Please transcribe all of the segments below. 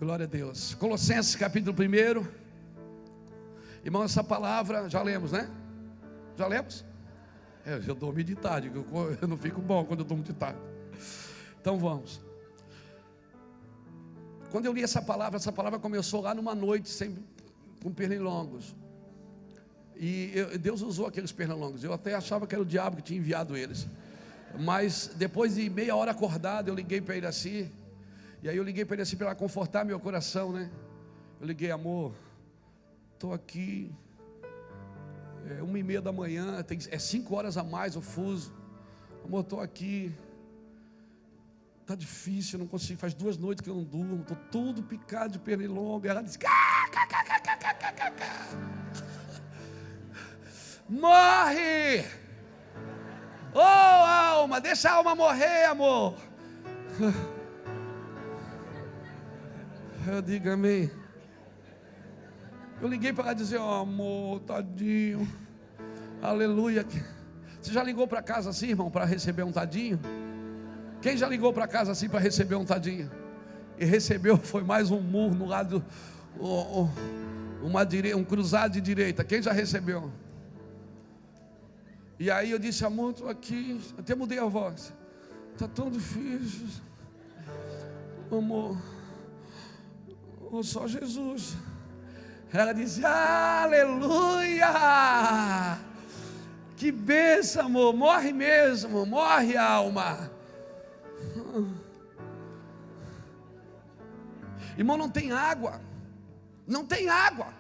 Glória a Deus. Colossenses capítulo 1. Irmão, essa palavra, já lemos, né? Já lemos? Eu dormi de tarde, eu não fico bom quando eu durmo de tarde. Então vamos. Quando eu li essa palavra começou lá numa noite com pernilongos. E Deus usou aqueles pernilongos. Eu até achava que era o diabo que tinha enviado eles. Mas depois de meia hora acordado, eu liguei para ele assim. E aí eu liguei para ele assim para confortar meu coração, né? Eu liguei: amor, estou aqui, 1h30 da manhã, é 5 horas a mais o fuso. Amor, estou aqui, está difícil, eu não consigo, faz 2 noites que eu não durmo, estou todo picado de pernilongo. E ela disse: morre! Oh, alma, deixa a alma morrer, amor. Eu digo amém. Eu liguei para ela dizer: oh, amor, tadinho, aleluia. Você já ligou para casa assim, irmão, para receber um tadinho? Quem já ligou para casa assim para receber um tadinho? E recebeu, foi mais um murro no lado, um cruzado de direita. Quem já recebeu? E aí eu disse: amor, estou aqui, até mudei a voz, está tão difícil, amor, só Jesus. Ela disse: aleluia, que bênção, amor, morre mesmo, morre, alma. Irmão, não tem água, não tem água.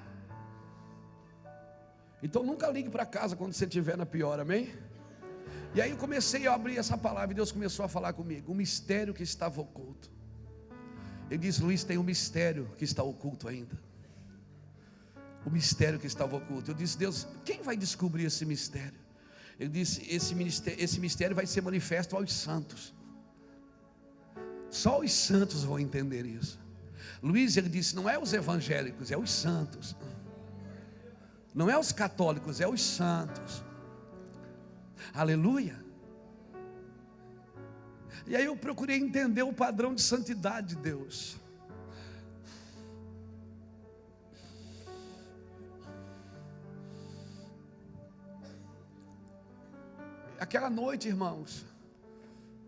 Então nunca ligue para casa quando você estiver na pior, amém? E aí eu comecei a abrir essa palavra e Deus começou a falar comigo, o mistério que estava oculto. Ele disse: Luiz, tem um mistério que está oculto ainda. O mistério que estava oculto. Eu disse: Deus, quem vai descobrir esse mistério? Ele disse: esse mistério vai ser manifesto aos santos. Só os santos vão entender isso. Luiz, ele disse, não é os evangélicos, é os santos. Não é os católicos, é os santos. Aleluia. E aí eu procurei entender o padrão de santidade de Deus. Aquela noite, irmãos,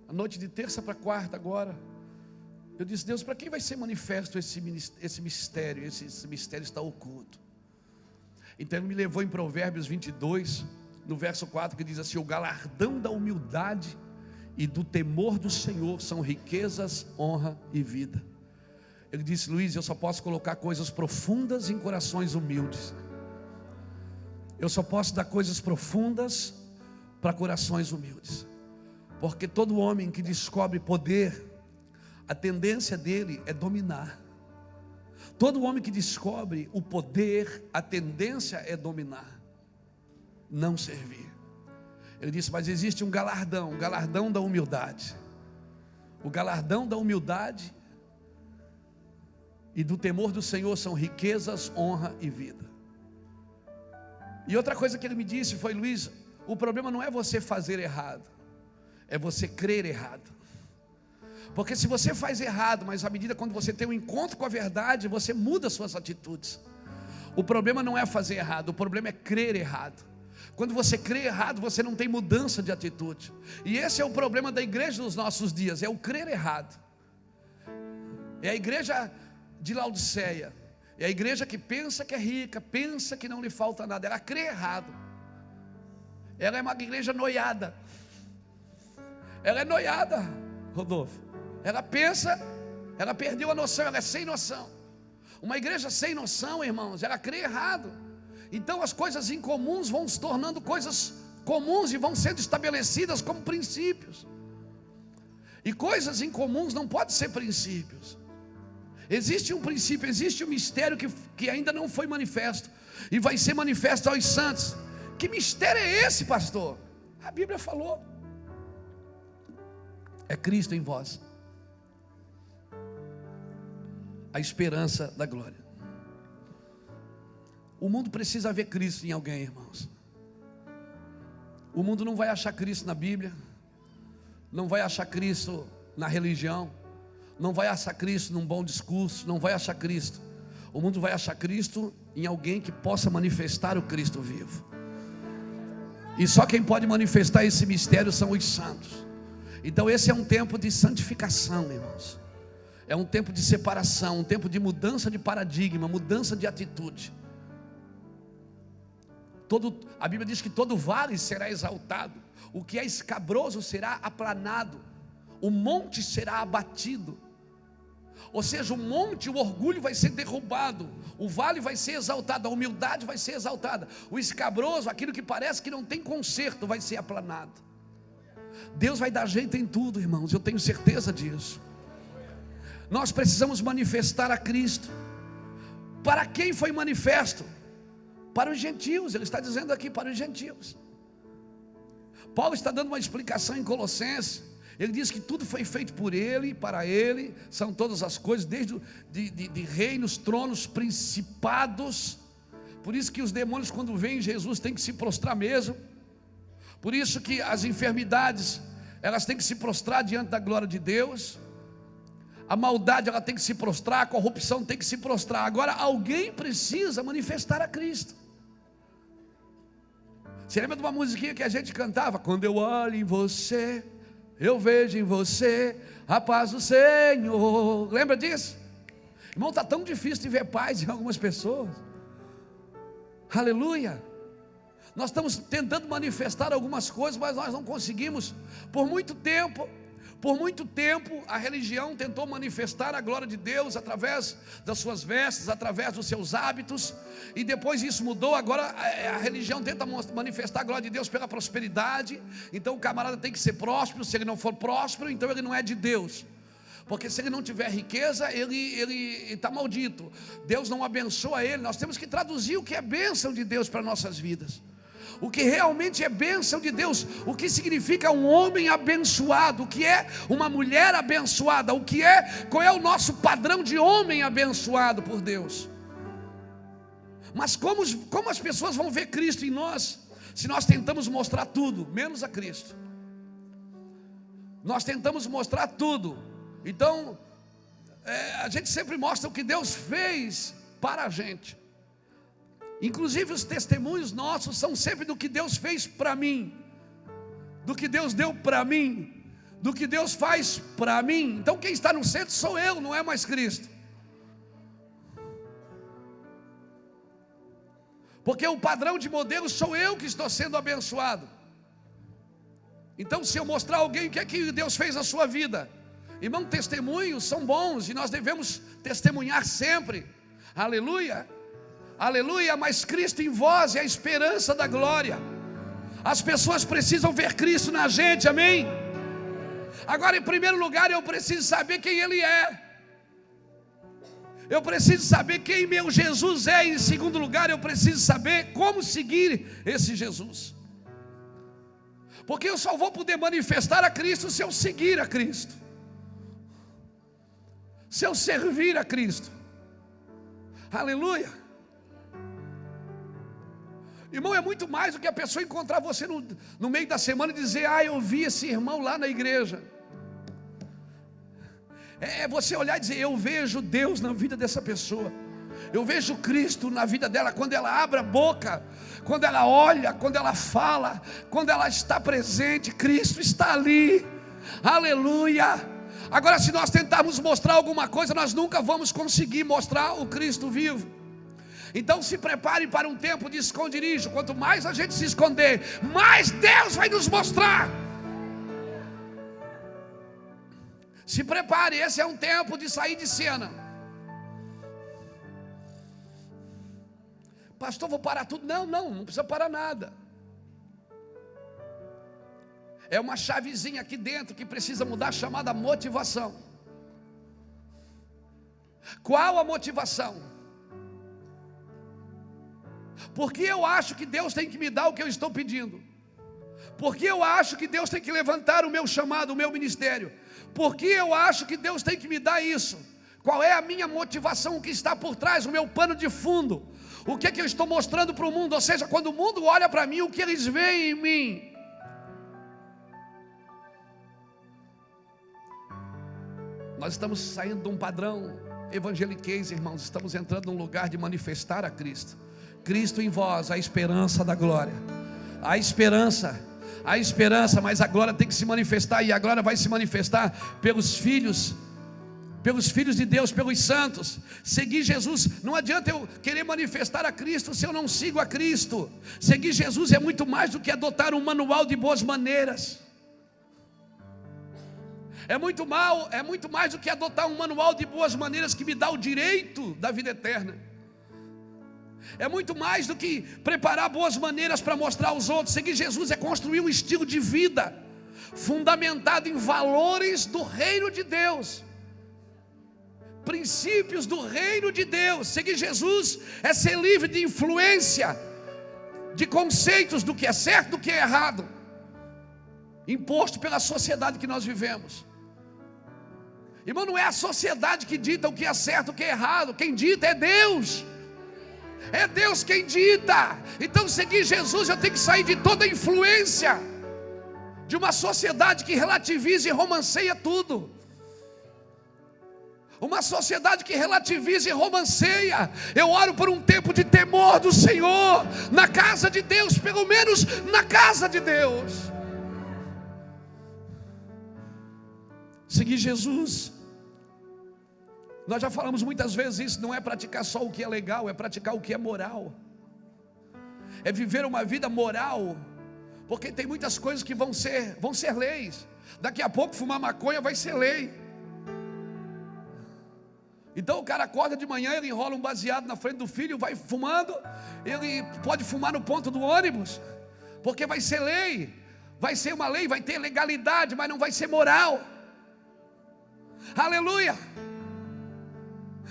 a noite de terça para quarta agora, eu disse: Deus, para quem vai ser manifesto esse mistério? Esse mistério está oculto. Então ele me levou em Provérbios 22, no verso 4, que diz assim: o galardão da humildade e do temor do Senhor são riquezas, honra e vida. Ele disse: Luiz, eu só posso colocar coisas profundas em corações humildes. Eu só posso dar coisas profundas para corações humildes. Porque todo homem que descobre poder, a tendência dele é dominar. Todo homem que descobre o poder, a tendência é dominar, não servir. Ele disse: mas existe um galardão da humildade. O galardão da humildade e do temor do Senhor são riquezas, honra e vida. E outra coisa que ele me disse foi: Luiz, o problema não é você fazer errado, é você crer errado. Porque se você faz errado, mas à medida quando você tem um encontro com a verdade, você muda suas atitudes. O problema não é fazer errado, o problema é crer errado. Quando você crê errado, você não tem mudança de atitude. E esse é o problema da igreja dos nossos dias, é o crer errado. É a igreja de Laodiceia, é a igreja que pensa que é rica, pensa que não lhe falta nada, ela crê errado. Ela é uma igreja noiada. Ela é noiada, Rodolfo. Ela pensa, ela perdeu a noção, ela é sem noção. Uma igreja sem noção, irmãos, ela crê errado. Então as coisas incomuns vão se tornando coisas comuns e vão sendo estabelecidas como princípios. E coisas incomuns não podem ser princípios. Existe um princípio, existe um mistério que ainda não foi manifesto e vai ser manifesto aos santos. Que mistério é esse, pastor? A Bíblia falou: é Cristo em vós, a esperança da glória. O mundo precisa ver Cristo em alguém, irmãos. O mundo não vai achar Cristo na Bíblia, não vai achar Cristo na religião, não vai achar Cristo num bom discurso, não vai achar Cristo. O mundo vai achar Cristo em alguém que possa manifestar o Cristo vivo. E só quem pode manifestar esse mistério são os santos. Então esse é um tempo de santificação, irmãos. É um tempo de separação, um tempo de mudança de paradigma, mudança de atitude. A Bíblia diz que todo vale será exaltado, o que é escabroso será aplanado, o monte será abatido. Ou seja, o monte, o orgulho vai ser derrubado, o vale vai ser exaltado, a humildade vai ser exaltada, o escabroso, aquilo que parece que não tem conserto, vai ser aplanado. Deus vai dar jeito em tudo, irmãos, eu tenho certeza disso. Nós precisamos manifestar a Cristo. Para quem foi manifesto? Para os gentios. Ele está dizendo aqui, para os gentios. Paulo está dando uma explicação em Colossenses. Ele diz que tudo foi feito por Ele, para Ele, são todas as coisas, desde de reinos, tronos, principados. Por isso que os demônios, quando veem Jesus, têm que se prostrar mesmo. Por isso que as enfermidades, elas têm que se prostrar diante da glória de Deus. A maldade, ela tem que se prostrar, a corrupção tem que se prostrar. Agora, alguém precisa manifestar a Cristo. Você lembra de uma musiquinha que a gente cantava? Quando eu olho em você, eu vejo em você a paz do Senhor. Lembra disso? Irmão, está tão difícil de ver paz em algumas pessoas. Aleluia. Nós estamos tentando manifestar algumas coisas, mas nós não conseguimos. Por muito tempo, a religião tentou manifestar a glória de Deus através das suas vestes, através dos seus hábitos, e depois isso mudou. Agora a religião tenta manifestar a glória de Deus pela prosperidade. Então o camarada tem que ser próspero. Se ele não for próspero, então ele não é de Deus, porque se ele não tiver riqueza, ele está maldito. Deus não abençoa ele. Nós temos que traduzir o que é bênção de Deus para nossas vidas, o que realmente é bênção de Deus, o que significa um homem abençoado, o que é uma mulher abençoada, qual é o nosso padrão de homem abençoado por Deus. Mas como as pessoas vão ver Cristo em nós, se nós tentamos mostrar tudo, menos a Cristo? Nós tentamos mostrar tudo. Então, a gente sempre mostra o que Deus fez para a gente. Inclusive os testemunhos nossos são sempre do que Deus fez para mim, do que Deus deu para mim, do que Deus faz para mim. Então quem está no centro sou eu, não é mais Cristo. Porque o padrão de modelo sou eu que estou sendo abençoado. Então se eu mostrar a alguém o que é que Deus fez na sua vida, irmão, testemunhos são bons e nós devemos testemunhar sempre. Aleluia. Aleluia, mas Cristo em vós é a esperança da glória. As pessoas precisam ver Cristo na gente, amém? Agora, em primeiro lugar, eu preciso saber quem Ele é. Eu preciso saber quem meu Jesus é. Em segundo lugar, eu preciso saber como seguir esse Jesus. Porque eu só vou poder manifestar a Cristo se eu seguir a Cristo, se eu servir a Cristo. Aleluia. Irmão, é muito mais do que a pessoa encontrar você no meio da semana e dizer: ah, eu vi esse irmão lá na igreja. É você olhar e dizer: eu vejo Deus na vida dessa pessoa, eu vejo Cristo na vida dela. Quando ela abre a boca, quando ela olha, quando ela fala, quando ela está presente, Cristo está ali. Aleluia. Agora, se nós tentarmos mostrar alguma coisa, nós nunca vamos conseguir mostrar o Cristo vivo. Então se prepare para um tempo de esconderijo. Quanto mais a gente se esconder, mais Deus vai nos mostrar. Se prepare, esse é um tempo de sair de cena. Pastor, vou parar tudo. Não precisa parar nada. É uma chavezinha aqui dentro que precisa mudar, chamada motivação. Qual a motivação? Porque eu acho que Deus tem que me dar o que eu estou pedindo? Porque eu acho que Deus tem que levantar o meu chamado, o meu ministério? Porque eu acho que Deus tem que me dar isso? Qual é a minha motivação? O que está por trás? O meu pano de fundo? O que é que eu estou mostrando para o mundo? Ou seja, quando o mundo olha para mim, o que eles veem em mim? Nós estamos saindo de um padrão evangeliquez, irmãos. Estamos entrando num lugar de manifestar a Cristo. Cristo em vós, a esperança da glória. A esperança, mas a glória tem que se manifestar. E a glória vai se manifestar pelos filhos de Deus, pelos santos. Seguir Jesus, não adianta eu querer manifestar a Cristo se eu não sigo a Cristo. Seguir Jesus é muito mais do que adotar um manual de boas maneiras. É muito mais do que adotar um manual de boas maneiras que me dá o direito da vida eterna. É muito mais do que preparar boas maneiras para mostrar aos outros. Seguir Jesus é construir um estilo de vida fundamentado em valores do reino de Deus, princípios do reino de Deus. Seguir Jesus é ser livre de influência, de conceitos do que é certo e do que é errado, imposto pela sociedade que nós vivemos. Irmão, não é a sociedade que dita o que é certo e o que é errado. Quem dita é Deus. É Deus quem dita. Então, seguir Jesus, eu tenho que sair de toda a influência de uma sociedade que relativiza e romanceia tudo. Uma sociedade que relativiza e romanceia. Eu oro por um tempo de temor do Senhor na casa de Deus, pelo menos na casa de Deus. Seguir Jesus, nós já falamos muitas vezes isso, não é praticar só o que é legal, é praticar o que é moral. É viver uma vida moral, porque tem muitas coisas que vão ser leis. Daqui a pouco fumar maconha vai ser lei. Então o cara acorda de manhã, ele enrola um baseado na frente do filho, vai fumando. Ele pode fumar no ponto do ônibus, porque vai ser lei. Vai ser uma lei, vai ter legalidade, mas não vai ser moral. Aleluia.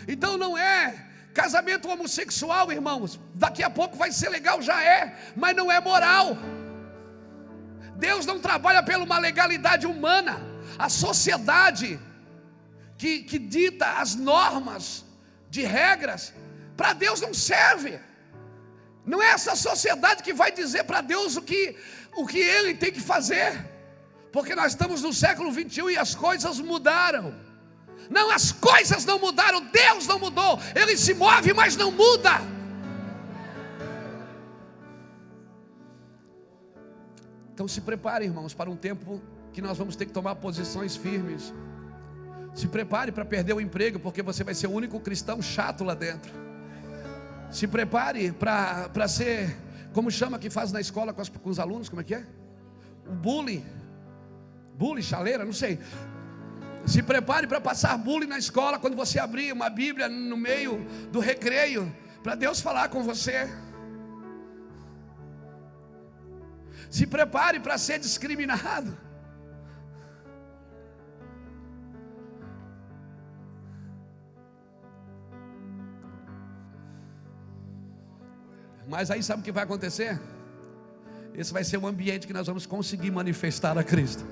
Então não é casamento homossexual, irmãos. Daqui a pouco vai ser legal, já é, mas não é moral. Deus não trabalha por uma legalidade humana. A sociedade que dita as normas de regras, para Deus não serve. Não é essa sociedade que vai dizer para Deus o que Ele tem que fazer. Porque nós estamos no século 21 e as coisas mudaram. Não, as coisas não mudaram, Deus não mudou. Ele se move, mas não muda. Então se prepare, irmãos, para um tempo que nós vamos ter que tomar posições firmes. Se prepare para perder o emprego, porque você vai ser o único cristão chato lá dentro. Se prepare para ser, como chama que faz na escola com os alunos, como é que é? O bullying, chaleira, não sei. Se prepare para passar bullying na escola, quando você abrir uma Bíblia no meio do recreio, para Deus falar com você. Se prepare para ser discriminado. Mas aí sabe o que vai acontecer? Esse vai ser o ambiente que nós vamos conseguir manifestar a Cristo.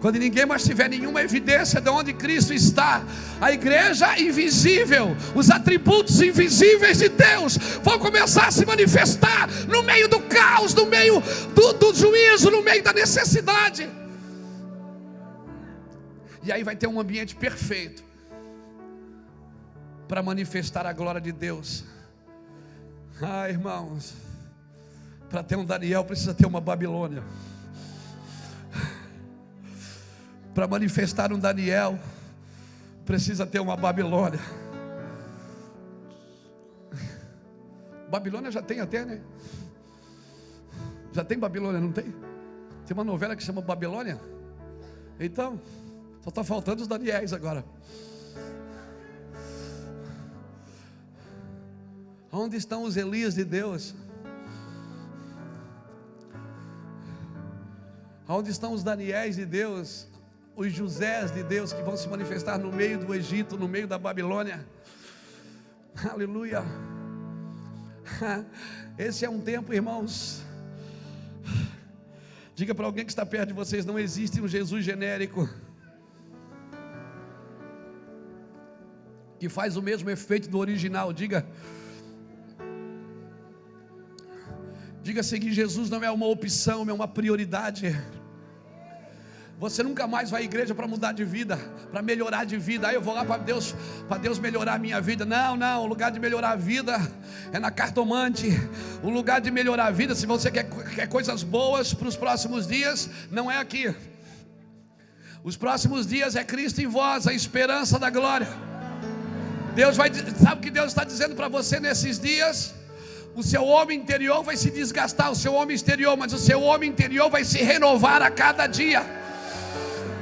Quando ninguém mais tiver nenhuma evidência de onde Cristo está, a igreja invisível, os atributos invisíveis de Deus vão começar a se manifestar no meio do caos, no meio do juízo, no meio da necessidade. E aí vai ter um ambiente perfeito para manifestar a glória de Deus. Ah, irmãos, para ter um Daniel precisa ter uma Babilônia. Para manifestar um Daniel precisa ter uma Babilônia. Babilônia já tem até, né? Já tem Babilônia, não tem? Tem uma novela que chama Babilônia. Então, só está faltando os Daniéis agora. Onde estão os Elias de Deus? Onde estão os Daniéis de Deus? Os Josés de Deus que vão se manifestar no meio do Egito, no meio da Babilônia. Aleluia. Esse é um tempo, irmãos. Diga para alguém que está perto de vocês: não existe um Jesus genérico que faz o mesmo efeito do original. Diga, seguir Jesus não é uma opção, é uma prioridade. Você nunca mais vai à igreja para mudar de vida, para melhorar de vida. Aí eu vou lá para Deus melhorar a minha vida. Não, o lugar de melhorar a vida é na cartomante. O lugar de melhorar a vida, se você quer coisas boas para os próximos dias, não é aqui. Os próximos dias é Cristo em vós, a esperança da glória. Sabe o que Deus está dizendo para você nesses dias? O seu homem interior vai se desgastar, o seu homem exterior, mas o seu homem interior vai se renovar a cada dia.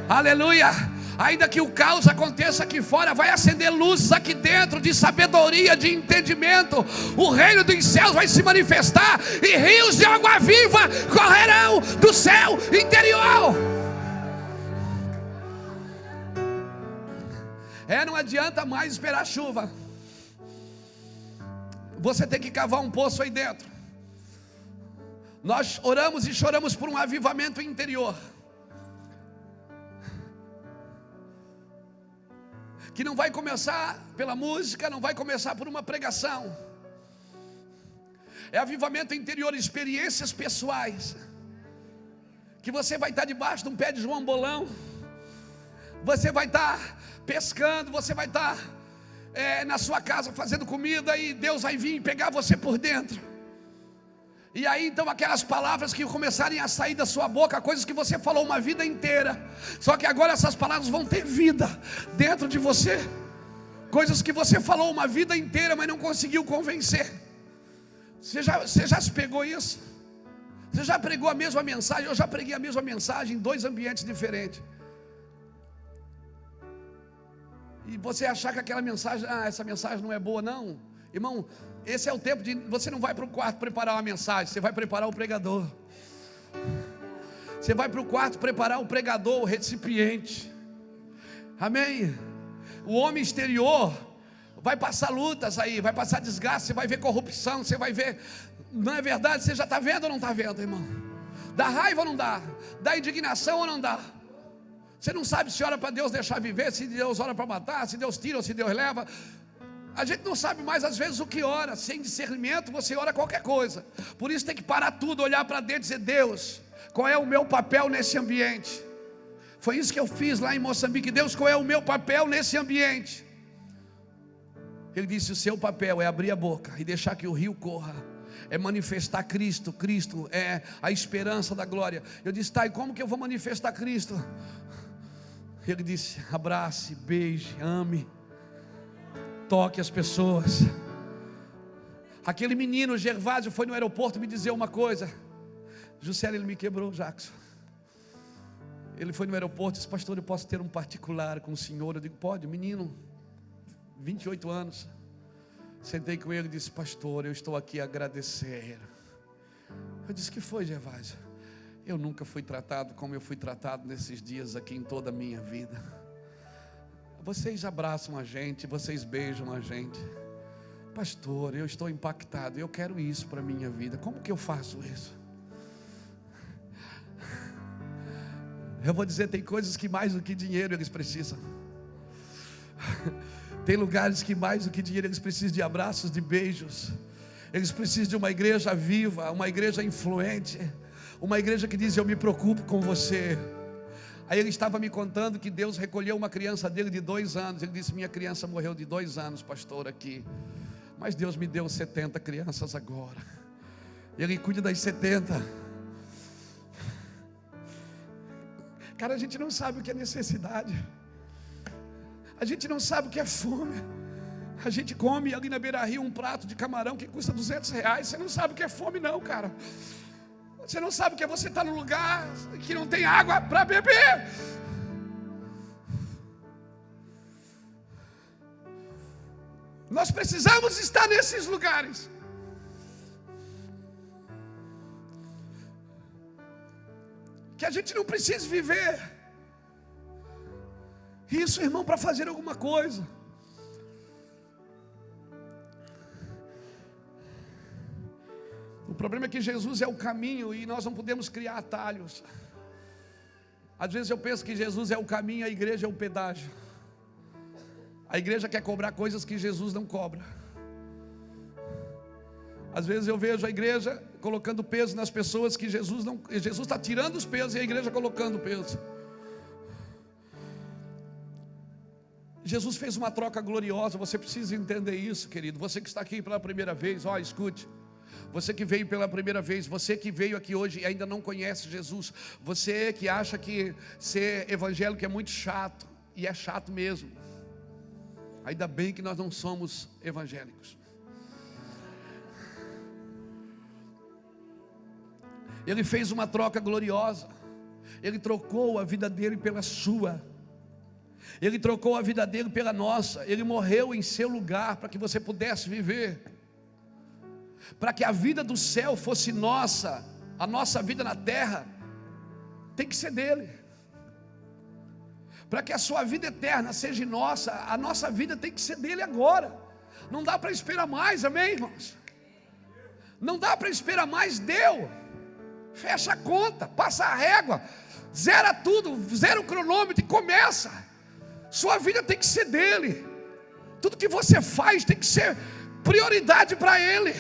Aleluia. Ainda que o caos aconteça aqui fora, vai acender luzes aqui dentro de sabedoria, de entendimento. O reino dos céus vai se manifestar e rios de água viva correrão do céu interior. Não adianta mais esperar chuva. Você tem que cavar um poço aí dentro. Nós oramos e choramos por um avivamento interior, que não vai começar pela música, não vai começar por uma pregação. É avivamento interior, experiências pessoais. Que você vai estar debaixo de um pé de João Bolão, você vai estar pescando, você vai estar na sua casa fazendo comida, e Deus vai vir pegar você por dentro. E aí então aquelas palavras que começarem a sair da sua boca, coisas que você falou uma vida inteira, só que agora essas palavras vão ter vida dentro de você. Coisas que você falou uma vida inteira, mas não conseguiu convencer. Você já se pegou isso? Você já pregou a mesma mensagem? Eu já preguei a mesma mensagem em 2 ambientes diferentes. E você achar que aquela mensagem, essa mensagem não é boa, não. Irmão, esse é o tempo de... Você não vai para o quarto preparar uma mensagem, você vai preparar o pregador. Você vai para o quarto preparar o pregador, o recipiente. Amém? O homem exterior vai passar lutas aí, vai passar desgaste, você vai ver corrupção, você vai ver... Não é verdade? Você já está vendo ou não está vendo, irmão? Dá raiva ou não dá? Dá indignação ou não dá? Você não sabe se ora para Deus deixar viver, se Deus ora para matar, se Deus tira ou se Deus leva. A gente não sabe mais às vezes o que ora. Sem discernimento você ora qualquer coisa. Por isso tem que parar tudo, olhar para dentro e dizer: Deus, qual é o meu papel nesse ambiente? Foi isso que eu fiz lá em Moçambique. Deus, qual é o meu papel nesse ambiente? Ele disse: o seu papel é abrir a boca e deixar que o rio corra, é manifestar Cristo. Cristo é a esperança da glória. Eu disse: tá, e como que eu vou manifestar Cristo? Ele disse: abrace, beije, ame, toque as pessoas. Aquele menino Gervásio foi no aeroporto me dizer uma coisa. Juscelio, ele me quebrou, Jackson. Ele foi no aeroporto e disse: pastor, eu posso ter um particular com o senhor? Eu digo: pode. Menino, 28 anos. Sentei com ele e disse: pastor, eu estou aqui a agradecer. Eu disse: que foi, Gervásio? Eu nunca fui tratado como eu fui tratado nesses dias aqui em toda a minha vida. Vocês abraçam a gente, vocês beijam a gente. Pastor, eu estou impactado, eu quero isso para a minha vida. Como que eu faço isso? Eu vou dizer, tem coisas que mais do que dinheiro eles precisam. Tem lugares que mais do que dinheiro eles precisam de abraços, de beijos. Eles precisam de uma igreja viva, uma igreja influente, uma igreja que diz: eu me preocupo com você. Aí ele estava me contando que Deus recolheu uma criança dele de 2 anos. Ele disse: minha criança morreu de 2 anos, pastor, aqui, mas Deus me deu 70 crianças agora. Ele cuida das 70. Cara, a gente não sabe o que é necessidade. A gente não sabe o que é fome. A gente come ali na Beira-Rio um prato de camarão que custa R$200. Você não sabe o que é fome não, cara. Você não sabe o que é você estar num lugar que não tem água para beber. Nós precisamos estar nesses lugares. Que a gente não precisa viver isso, irmão, para fazer alguma coisa. O problema é que Jesus é o caminho e nós não podemos criar atalhos. Às vezes eu penso que Jesus é o caminho, a igreja é o pedágio. A igreja quer cobrar coisas que Jesus não cobra. Às vezes eu vejo a igreja colocando peso nas pessoas que Jesus está tirando os pesos e a igreja colocando peso. Jesus fez uma troca gloriosa. Você precisa entender isso, querido. Você que está aqui pela primeira vez, escute. Você que veio pela primeira vez, você que veio aqui hoje e ainda não conhece Jesus, você que acha que ser evangélico é muito chato, e é chato mesmo. Ainda bem que nós não somos evangélicos. Ele fez uma troca gloriosa. Ele trocou a vida dele pela sua. Ele trocou a vida dele pela nossa. Ele morreu em seu lugar para que você pudesse viver, para que a vida do céu fosse nossa. A nossa vida na terra tem que ser dele. Para que a sua vida eterna seja nossa, a nossa vida tem que ser dele agora. Não dá para esperar mais, amém, irmãos? Não dá para esperar mais. Deu. Fecha a conta, passa a régua, zera tudo, zera o cronômetro e começa. Sua vida tem que ser dele. Tudo que você faz tem que ser prioridade para ele.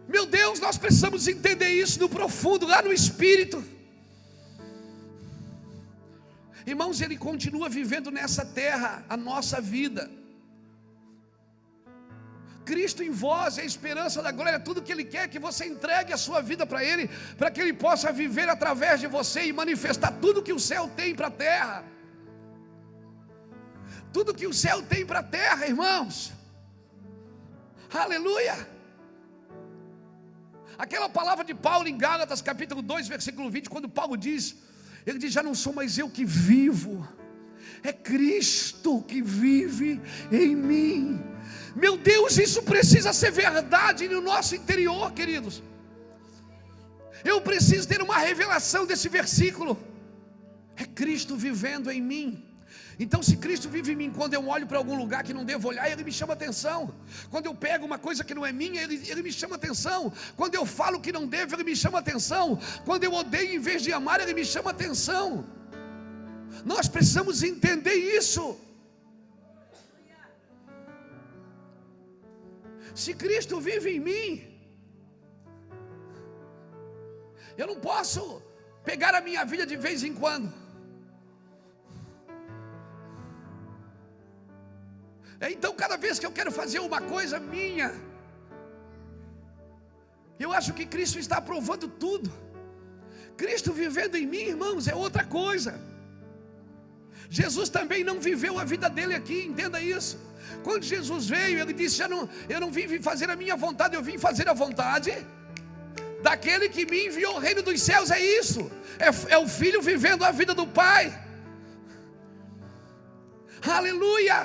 Meu Deus, nós precisamos entender isso no profundo, lá no espírito. Irmãos, ele continua vivendo nessa terra a nossa vida. Cristo em vós é a esperança da glória. Tudo que ele quer é que você entregue a sua vida para ele, para que ele possa viver através de você e manifestar tudo que o céu tem para a terra. Tudo que o céu tem para a terra, irmãos. Aleluia. Aquela palavra de Paulo em Gálatas capítulo 2 versículo 20, quando Paulo diz, ele diz: já não sou mais eu que vivo, é Cristo que vive em mim. Meu Deus, isso precisa ser verdade no nosso interior, queridos. Eu preciso ter uma revelação desse versículo. É Cristo vivendo em mim. Então, se Cristo vive em mim, quando eu olho para algum lugar que não devo olhar, Ele me chama atenção. Quando eu pego uma coisa que não é minha, Ele me chama atenção. Quando eu falo que não devo, Ele me chama atenção. Quando eu odeio em vez de amar, Ele me chama atenção. Nós precisamos entender isso. Se Cristo vive em mim, eu não posso pegar a minha vida de vez em quando. Então, cada vez que eu quero fazer uma coisa minha, eu acho que Cristo está aprovando tudo. Cristo vivendo em mim, irmãos, é outra coisa. Jesus também não viveu a vida dele aqui, entenda isso. Quando Jesus veio, ele disse: eu não vim fazer a minha vontade, eu vim fazer a vontade daquele que me enviou. O reino dos céus é isso, é o Filho vivendo a vida do Pai. Aleluia.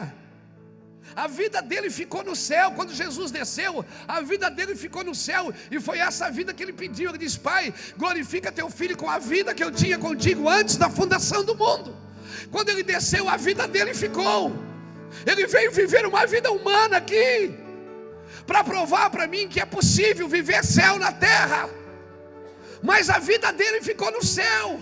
A vida dele ficou no céu. Quando Jesus desceu, a vida dele ficou no céu, e foi essa vida que ele pediu. Ele disse: Pai, glorifica teu Filho com a vida que eu tinha contigo antes da fundação do mundo. Quando ele desceu, a vida dele ficou. Ele veio viver uma vida humana aqui, para provar para mim que é possível viver céu na terra. Mas a vida dele ficou no céu.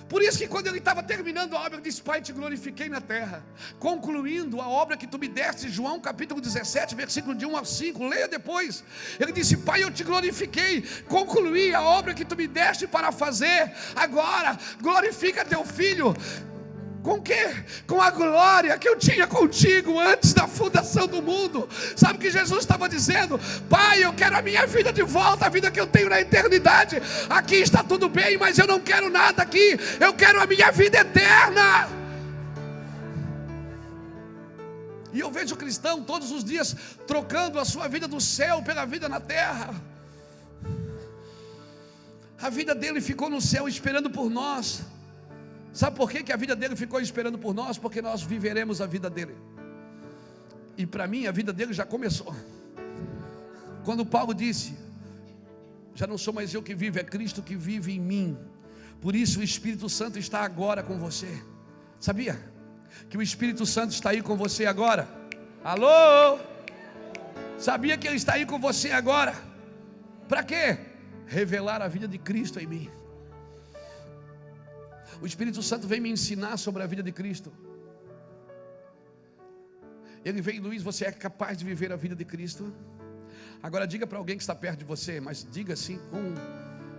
Por isso que quando ele estava terminando a obra, ele disse: Pai, te glorifiquei na terra, concluindo a obra que tu me deste. João capítulo 17, versículo de 1 ao 5, leia depois. Ele disse: Pai, eu te glorifiquei, concluí a obra que tu me deste para fazer. Agora glorifica teu Filho. Com quê? Com a glória que eu tinha contigo antes da fundação do mundo. Sabe o que Jesus estava dizendo? Pai, eu quero a minha vida de volta, a vida que eu tenho na eternidade. Aqui está tudo bem, mas eu não quero nada aqui. Eu quero a minha vida eterna. E eu vejo o cristão todos os dias trocando a sua vida do céu pela vida na terra. A vida dele ficou no céu esperando por nós. Sabe por que a vida dele ficou esperando por nós? Porque nós viveremos a vida dele. E para mim a vida dele já começou. Quando Paulo disse: já não sou mais eu que vivo, é Cristo que vive em mim. Por isso o Espírito Santo está agora com você. Sabia que o Espírito Santo está aí com você agora? Alô? Sabia que Ele está aí com você agora? Para quê? Revelar a vida de Cristo em mim. O Espírito Santo vem me ensinar sobre a vida de Cristo. Ele veio: Luiz, você é capaz de viver a vida de Cristo? Agora diga para alguém que está perto de você, mas diga assim com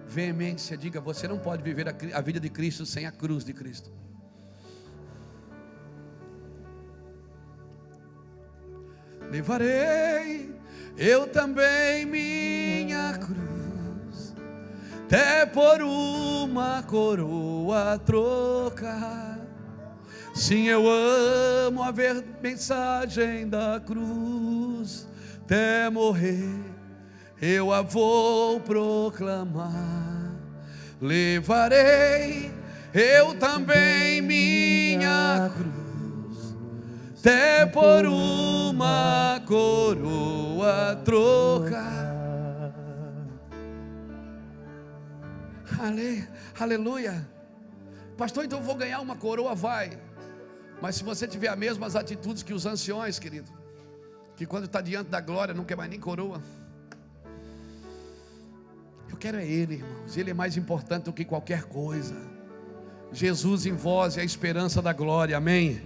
veemência, diga: você não pode viver a vida de Cristo sem a cruz de Cristo. levarei eu também minha cruz, até por uma coroa trocar. Sim, eu amo a mensagem da cruz, até morrer eu a vou proclamar. Levarei eu também minha cruz, até por uma coroa trocar. Aleluia. Pastor, então eu vou ganhar uma coroa, vai. Mas se você tiver as mesmas atitudes que os anciões, querido, que quando está diante da glória não quer mais nem coroa. Eu quero é Ele, irmãos. Ele é mais importante do que qualquer coisa. Jesus em vós é a esperança da glória, amém?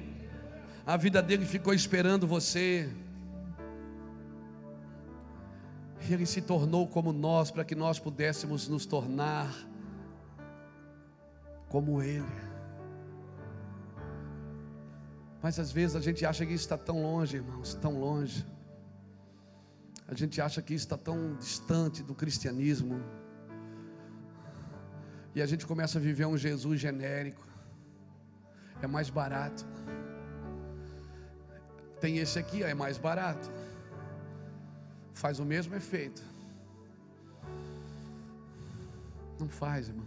A vida dele ficou esperando você. Ele se tornou como nós, para que nós pudéssemos nos tornar como Ele. Mas às vezes a gente acha que isso está tão longe, irmãos, tão longe. A gente acha que isso está tão distante do cristianismo. E a gente começa a viver um Jesus genérico. É mais barato. Tem esse aqui, é mais barato. Faz o mesmo efeito. Não faz, irmão.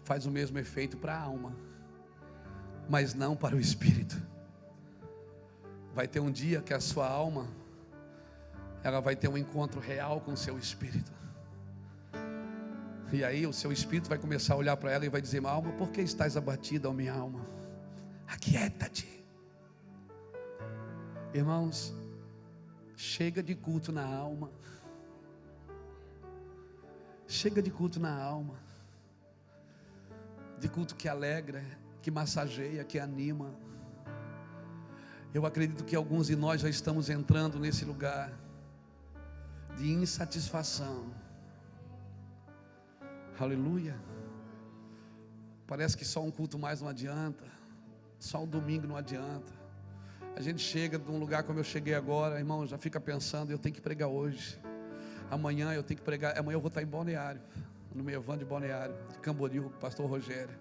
Faz o mesmo efeito para a alma, mas não para o espírito. Vai ter um dia que a sua alma, ela vai ter um encontro real com o seu espírito. E aí o seu espírito vai começar a olhar para ela e vai dizer: minha alma, por que estás abatida, ó minha alma? Aquieta-te. Irmãos, chega de culto na alma. Chega de culto na alma. De culto que alegra, que massageia, que anima. Eu acredito que alguns de nós já estamos entrando nesse lugar de insatisfação. Aleluia. Parece que só um culto mais não adianta, só um domingo não adianta. A gente chega de um lugar como eu cheguei agora, irmão, já fica pensando: eu tenho que pregar hoje, amanhã eu tenho que pregar, amanhã eu vou estar em Balneário, no meu van de Balneário, de Camboriú, com o pastor Rogério.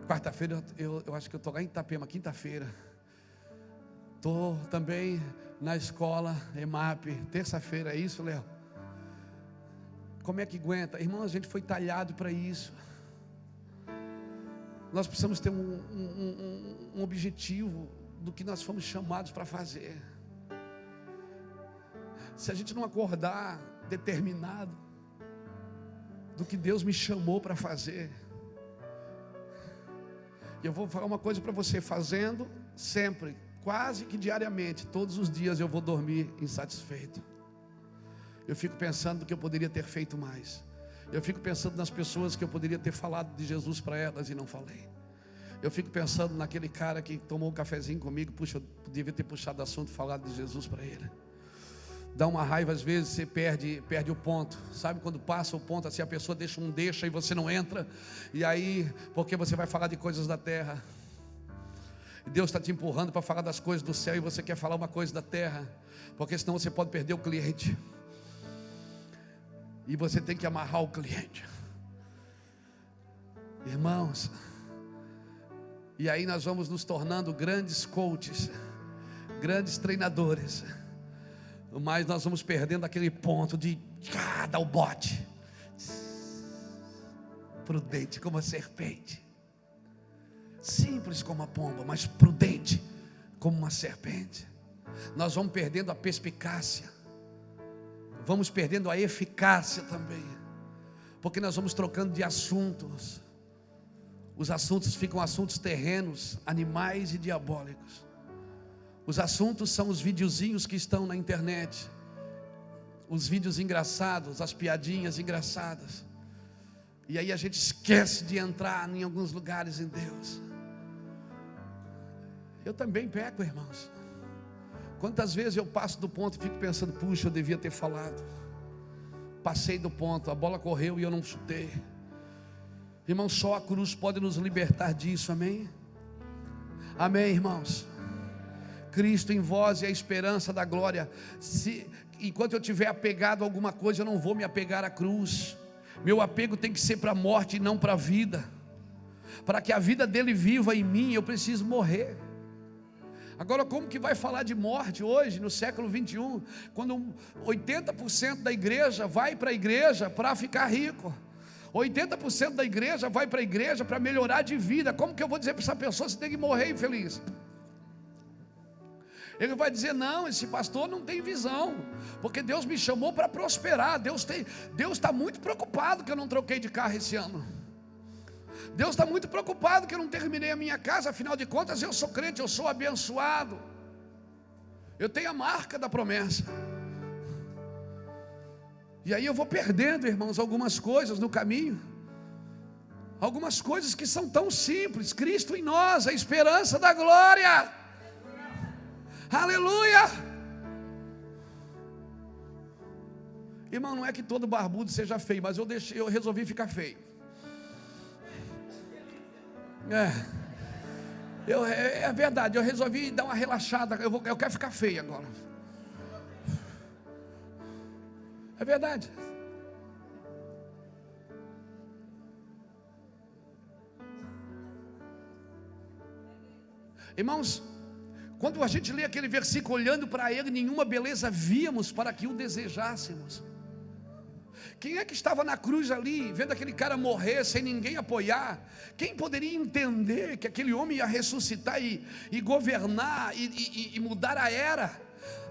Quarta-feira eu acho que eu estou lá em Itapema, quinta-feira. Estou também na escola EMAP, terça-feira, é isso, Léo? Como é que aguenta? Irmão, a gente foi talhado para isso. Nós precisamos ter um objetivo do que nós fomos chamados para fazer. Se a gente não acordar determinado do que Deus me chamou para fazer, eu vou falar uma coisa para você: fazendo sempre, quase que diariamente, todos os dias eu vou dormir insatisfeito. Eu fico pensando no que eu poderia ter feito mais. Eu fico pensando nas pessoas que eu poderia ter falado de Jesus para elas e não falei. Eu fico pensando naquele cara que tomou um cafezinho comigo. Puxa, eu devia ter puxado assunto e falado de Jesus para ele. Dá uma raiva, às vezes você perde o ponto. Sabe quando passa o ponto, assim a pessoa deixa e você não entra. E aí, porque você vai falar de coisas da terra. Deus está te empurrando para falar das coisas do céu e você quer falar uma coisa da terra. Porque senão você pode perder o cliente. E você tem que amarrar o cliente. Irmãos, e aí nós vamos nos tornando grandes coaches, grandes treinadores, mas nós vamos perdendo aquele ponto de dar o bote. Prudente como a serpente, simples como a pomba, mas prudente como uma serpente. Nós vamos perdendo a perspicácia, vamos perdendo a eficácia também, porque nós vamos trocando de assuntos. Os assuntos ficam assuntos terrenos, animais e diabólicos. Os assuntos são os videozinhos que estão na internet, os vídeos engraçados, as piadinhas engraçadas. E aí a gente esquece de entrar em alguns lugares em Deus. Eu também peco, irmãos. Quantas vezes eu passo do ponto e fico pensando: puxa, eu devia ter falado. Passei do ponto, a bola correu e eu não chutei. Irmãos, só a cruz pode nos libertar disso, amém? Amém, irmãos? Cristo em vós é a esperança da glória. Enquanto eu estiver apegado a alguma coisa, eu não vou me apegar à cruz. Meu apego tem que ser para a morte e não para a vida. Para que a vida dele viva em mim, eu preciso morrer. Agora, como que vai falar de morte hoje, no século 21, quando 80% da igreja vai para a igreja para ficar rico? 80% da igreja vai para a igreja para melhorar de vida. Como que eu vou dizer para essa pessoa, você tem que morrer infeliz? Ele vai dizer, não, esse pastor não tem visão, porque Deus me chamou para prosperar. Deus está muito preocupado que eu não troquei de carro esse ano. Deus está muito preocupado que eu não terminei a minha casa. Afinal de contas, eu sou crente, eu sou abençoado, eu tenho a marca da promessa. E aí eu vou perdendo, irmãos, algumas coisas no caminho. Algumas coisas que são tão simples. Cristo em nós, a esperança da glória. Aleluia. Irmão, não é que todo barbudo seja feio, mas eu resolvi ficar feio. É verdade, eu resolvi dar uma relaxada. Eu quero ficar feio agora. É verdade. Irmãos, quando a gente lê aquele versículo, olhando para ele, nenhuma beleza víamos para que o desejássemos. Quem é que estava na cruz ali, vendo aquele cara morrer sem ninguém apoiar? Quem poderia entender que aquele homem ia ressuscitar e governar e mudar a era,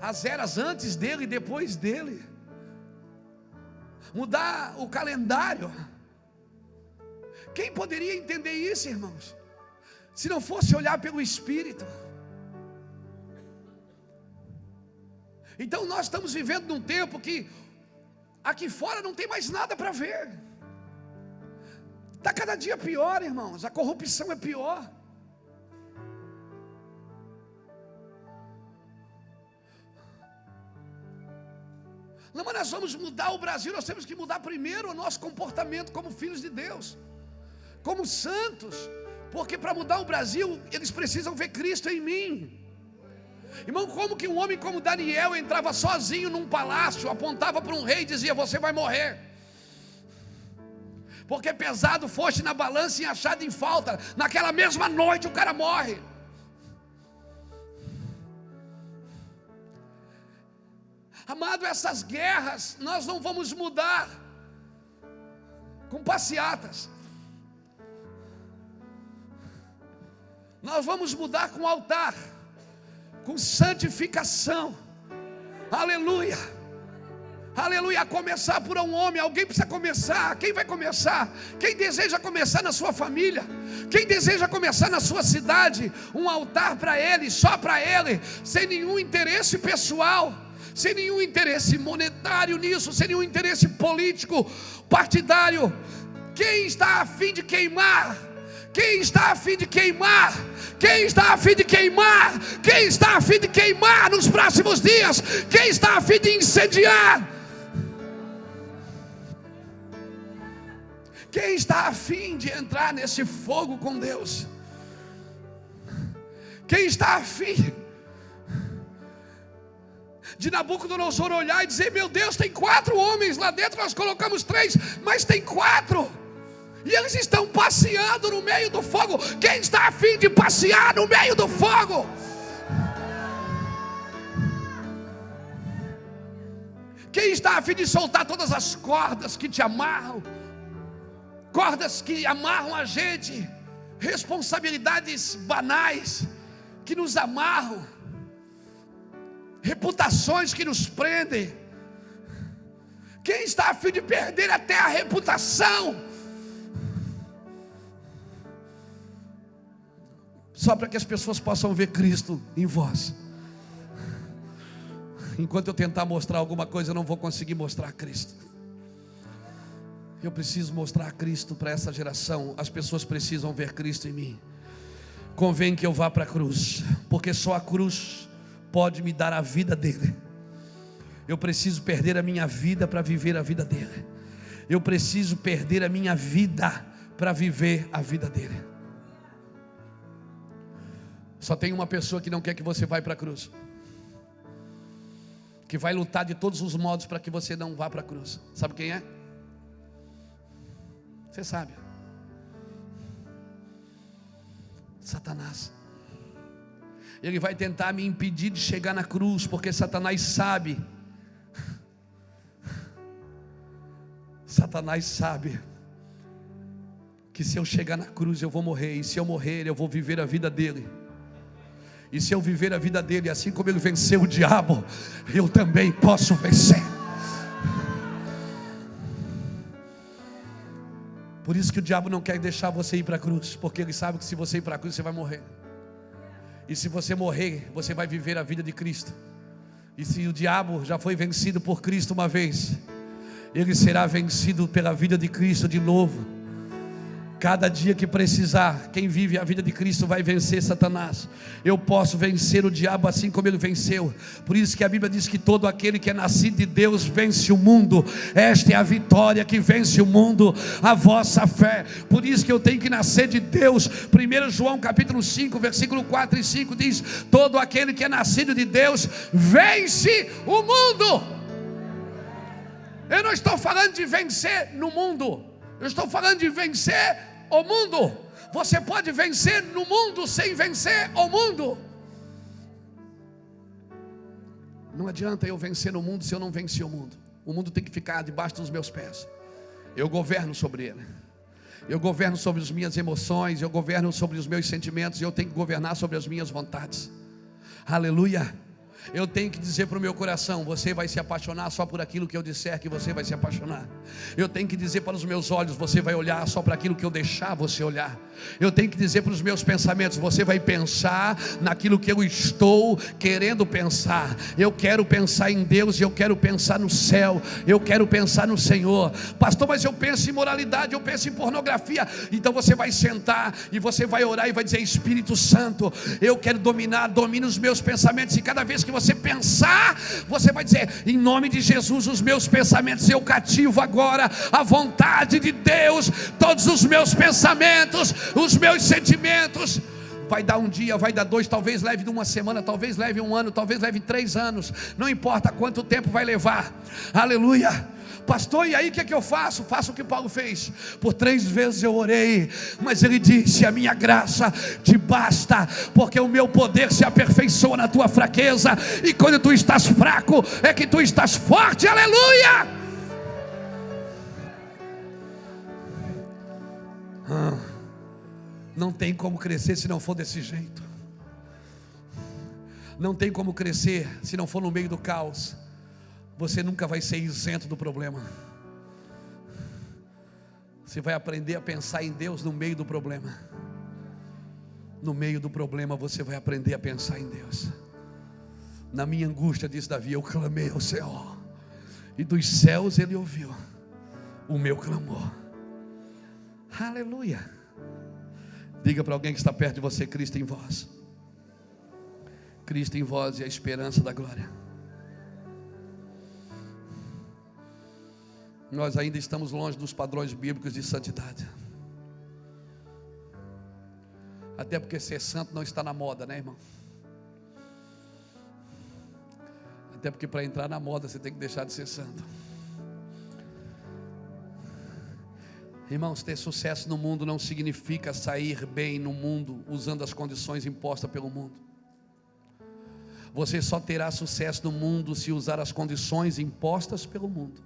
as eras antes dele e depois dele, mudar o calendário? Quem poderia entender isso, irmãos, se não fosse olhar pelo Espírito? Então nós estamos vivendo num tempo que aqui fora não tem mais nada para ver. Está cada dia pior, irmãos. A corrupção é pior. Não, mas nós vamos mudar o Brasil. Nós temos que mudar primeiro o nosso comportamento como filhos de Deus, como santos. Porque para mudar o Brasil, eles precisam ver Cristo em mim. Irmão, como que um homem como Daniel entrava sozinho num palácio, apontava para um rei e dizia, você vai morrer, porque pesado foste na balança e achado em falta. Naquela mesma noite o cara morre. Amado, essas guerras nós não vamos mudar com passeatas. Nós vamos mudar com altar, com santificação. Aleluia, aleluia. A começar por um homem. Alguém precisa começar. Quem vai começar? Quem deseja começar na sua família? Quem deseja começar na sua cidade? Um altar para Ele, só para Ele, sem nenhum interesse pessoal, sem nenhum interesse monetário nisso, sem nenhum interesse político, partidário. Quem está a fim de queimar? Quem está a fim de queimar? Quem está a fim de queimar? Quem está a fim de queimar nos próximos dias? Quem está a fim de incendiar? Quem está a fim de entrar nesse fogo com Deus? Quem está a fim de Nabucodonosor olhar e dizer, meu Deus, tem 4 homens lá dentro, nós colocamos 3, mas tem 4, e eles estão passeando no meio do fogo. Quem está a fim de passear no meio do fogo? Quem está a fim de soltar todas as cordas que te amarram, cordas que amarram a gente, responsabilidades banais que nos amarram, reputações que nos prendem? Quem está a fim de perder até a reputação, só para que as pessoas possam ver Cristo em vós? Enquanto eu tentar mostrar alguma coisa, eu não vou conseguir mostrar Cristo. Eu preciso mostrar Cristo para essa geração. As pessoas precisam ver Cristo em mim. Convém que eu vá para a cruz, porque só a cruz pode me dar a vida dele. Eu preciso perder a minha vida para viver a vida dele. Eu preciso perder a minha vida para viver a vida dele. Só tem uma pessoa que não quer que você vá para a cruz, que vai lutar de todos os modos para que você não vá para a cruz. Sabe quem é? Você sabe. Satanás. Ele vai tentar me impedir de chegar na cruz, porque Satanás sabe que se eu chegar na cruz eu vou morrer, e se eu morrer eu vou viver a vida dele. E se eu viver a vida dele, assim como ele venceu o diabo, eu também posso vencer. Por isso que o diabo não quer deixar você ir para a cruz, porque ele sabe que se você ir para a cruz você vai morrer. E se você morrer, você vai viver a vida de Cristo. E se o diabo já foi vencido por Cristo uma vez, ele será vencido pela vida de Cristo de novo. Cada dia que precisar, quem vive a vida de Cristo vai vencer Satanás. Eu posso vencer o diabo assim como ele venceu. Por isso que a Bíblia diz que todo aquele que é nascido de Deus vence o mundo. Esta é a vitória que vence o mundo, a vossa fé. Por isso que eu tenho que nascer de Deus. 1 João capítulo 5, versículo 4 e 5 diz: todo aquele que é nascido de Deus vence o mundo. Eu não estou falando de vencer no mundo, eu estou falando de vencer o mundo. Você pode vencer no mundo sem vencer o mundo. Não adianta eu vencer no mundo se eu não vencer o mundo. O mundo tem que ficar debaixo dos meus pés. Eu governo sobre ele. Eu governo sobre as minhas emoções, eu governo sobre os meus sentimentos, e eu tenho que governar sobre as minhas vontades. Aleluia. Eu tenho que dizer para o meu coração: você vai se apaixonar só por aquilo que eu disser que você vai se apaixonar. Eu tenho que dizer para os meus olhos: você vai olhar só para aquilo que eu deixar você olhar. Eu tenho que dizer para os meus pensamentos: você vai pensar naquilo que eu estou querendo pensar. Eu quero pensar em Deus, e eu quero pensar no céu, eu quero pensar no Senhor. Pastor, mas eu penso em imoralidade, eu penso em pornografia. Então você vai sentar e você vai orar e vai dizer: Espírito Santo, eu quero domina os meus pensamentos. E cada vez que você pensar, você vai dizer: em nome de Jesus, os meus pensamentos eu cativo agora a vontade de Deus. Todos os meus pensamentos, os meus sentimentos. Vai dar um dia, vai dar dois, talvez leve uma semana, talvez leve um ano, talvez leve 3 anos, não importa quanto tempo vai levar. Aleluia. Pastor, e aí o que é que eu faço? Faço o que Paulo fez. Por 3 vezes eu orei, mas ele disse: a minha graça te basta, porque o meu poder se aperfeiçoa na tua fraqueza. E quando tu estás fraco, é que tu estás forte. Aleluia. Não tem como crescer se não for desse jeito. Não tem como crescer se não for no meio do caos. Você nunca vai ser isento do problema. Você vai aprender a pensar em Deus no meio do problema. No meio do problema você vai aprender a pensar em Deus. Na minha angústia, diz Davi, eu clamei ao Senhor, e dos céus Ele ouviu o meu clamor. Aleluia. Diga para alguém que está perto de você: Cristo em vós. Cristo em vós é a esperança da glória. Nós ainda estamos longe dos padrões bíblicos de santidade. Até porque ser santo não está na moda, né, irmão? Até porque para entrar na moda você tem que deixar de ser santo. Irmãos, ter sucesso no mundo não significa sair bem no mundo usando as condições impostas pelo mundo. Você só terá sucesso no mundo se usar as condições impostas pelo mundo.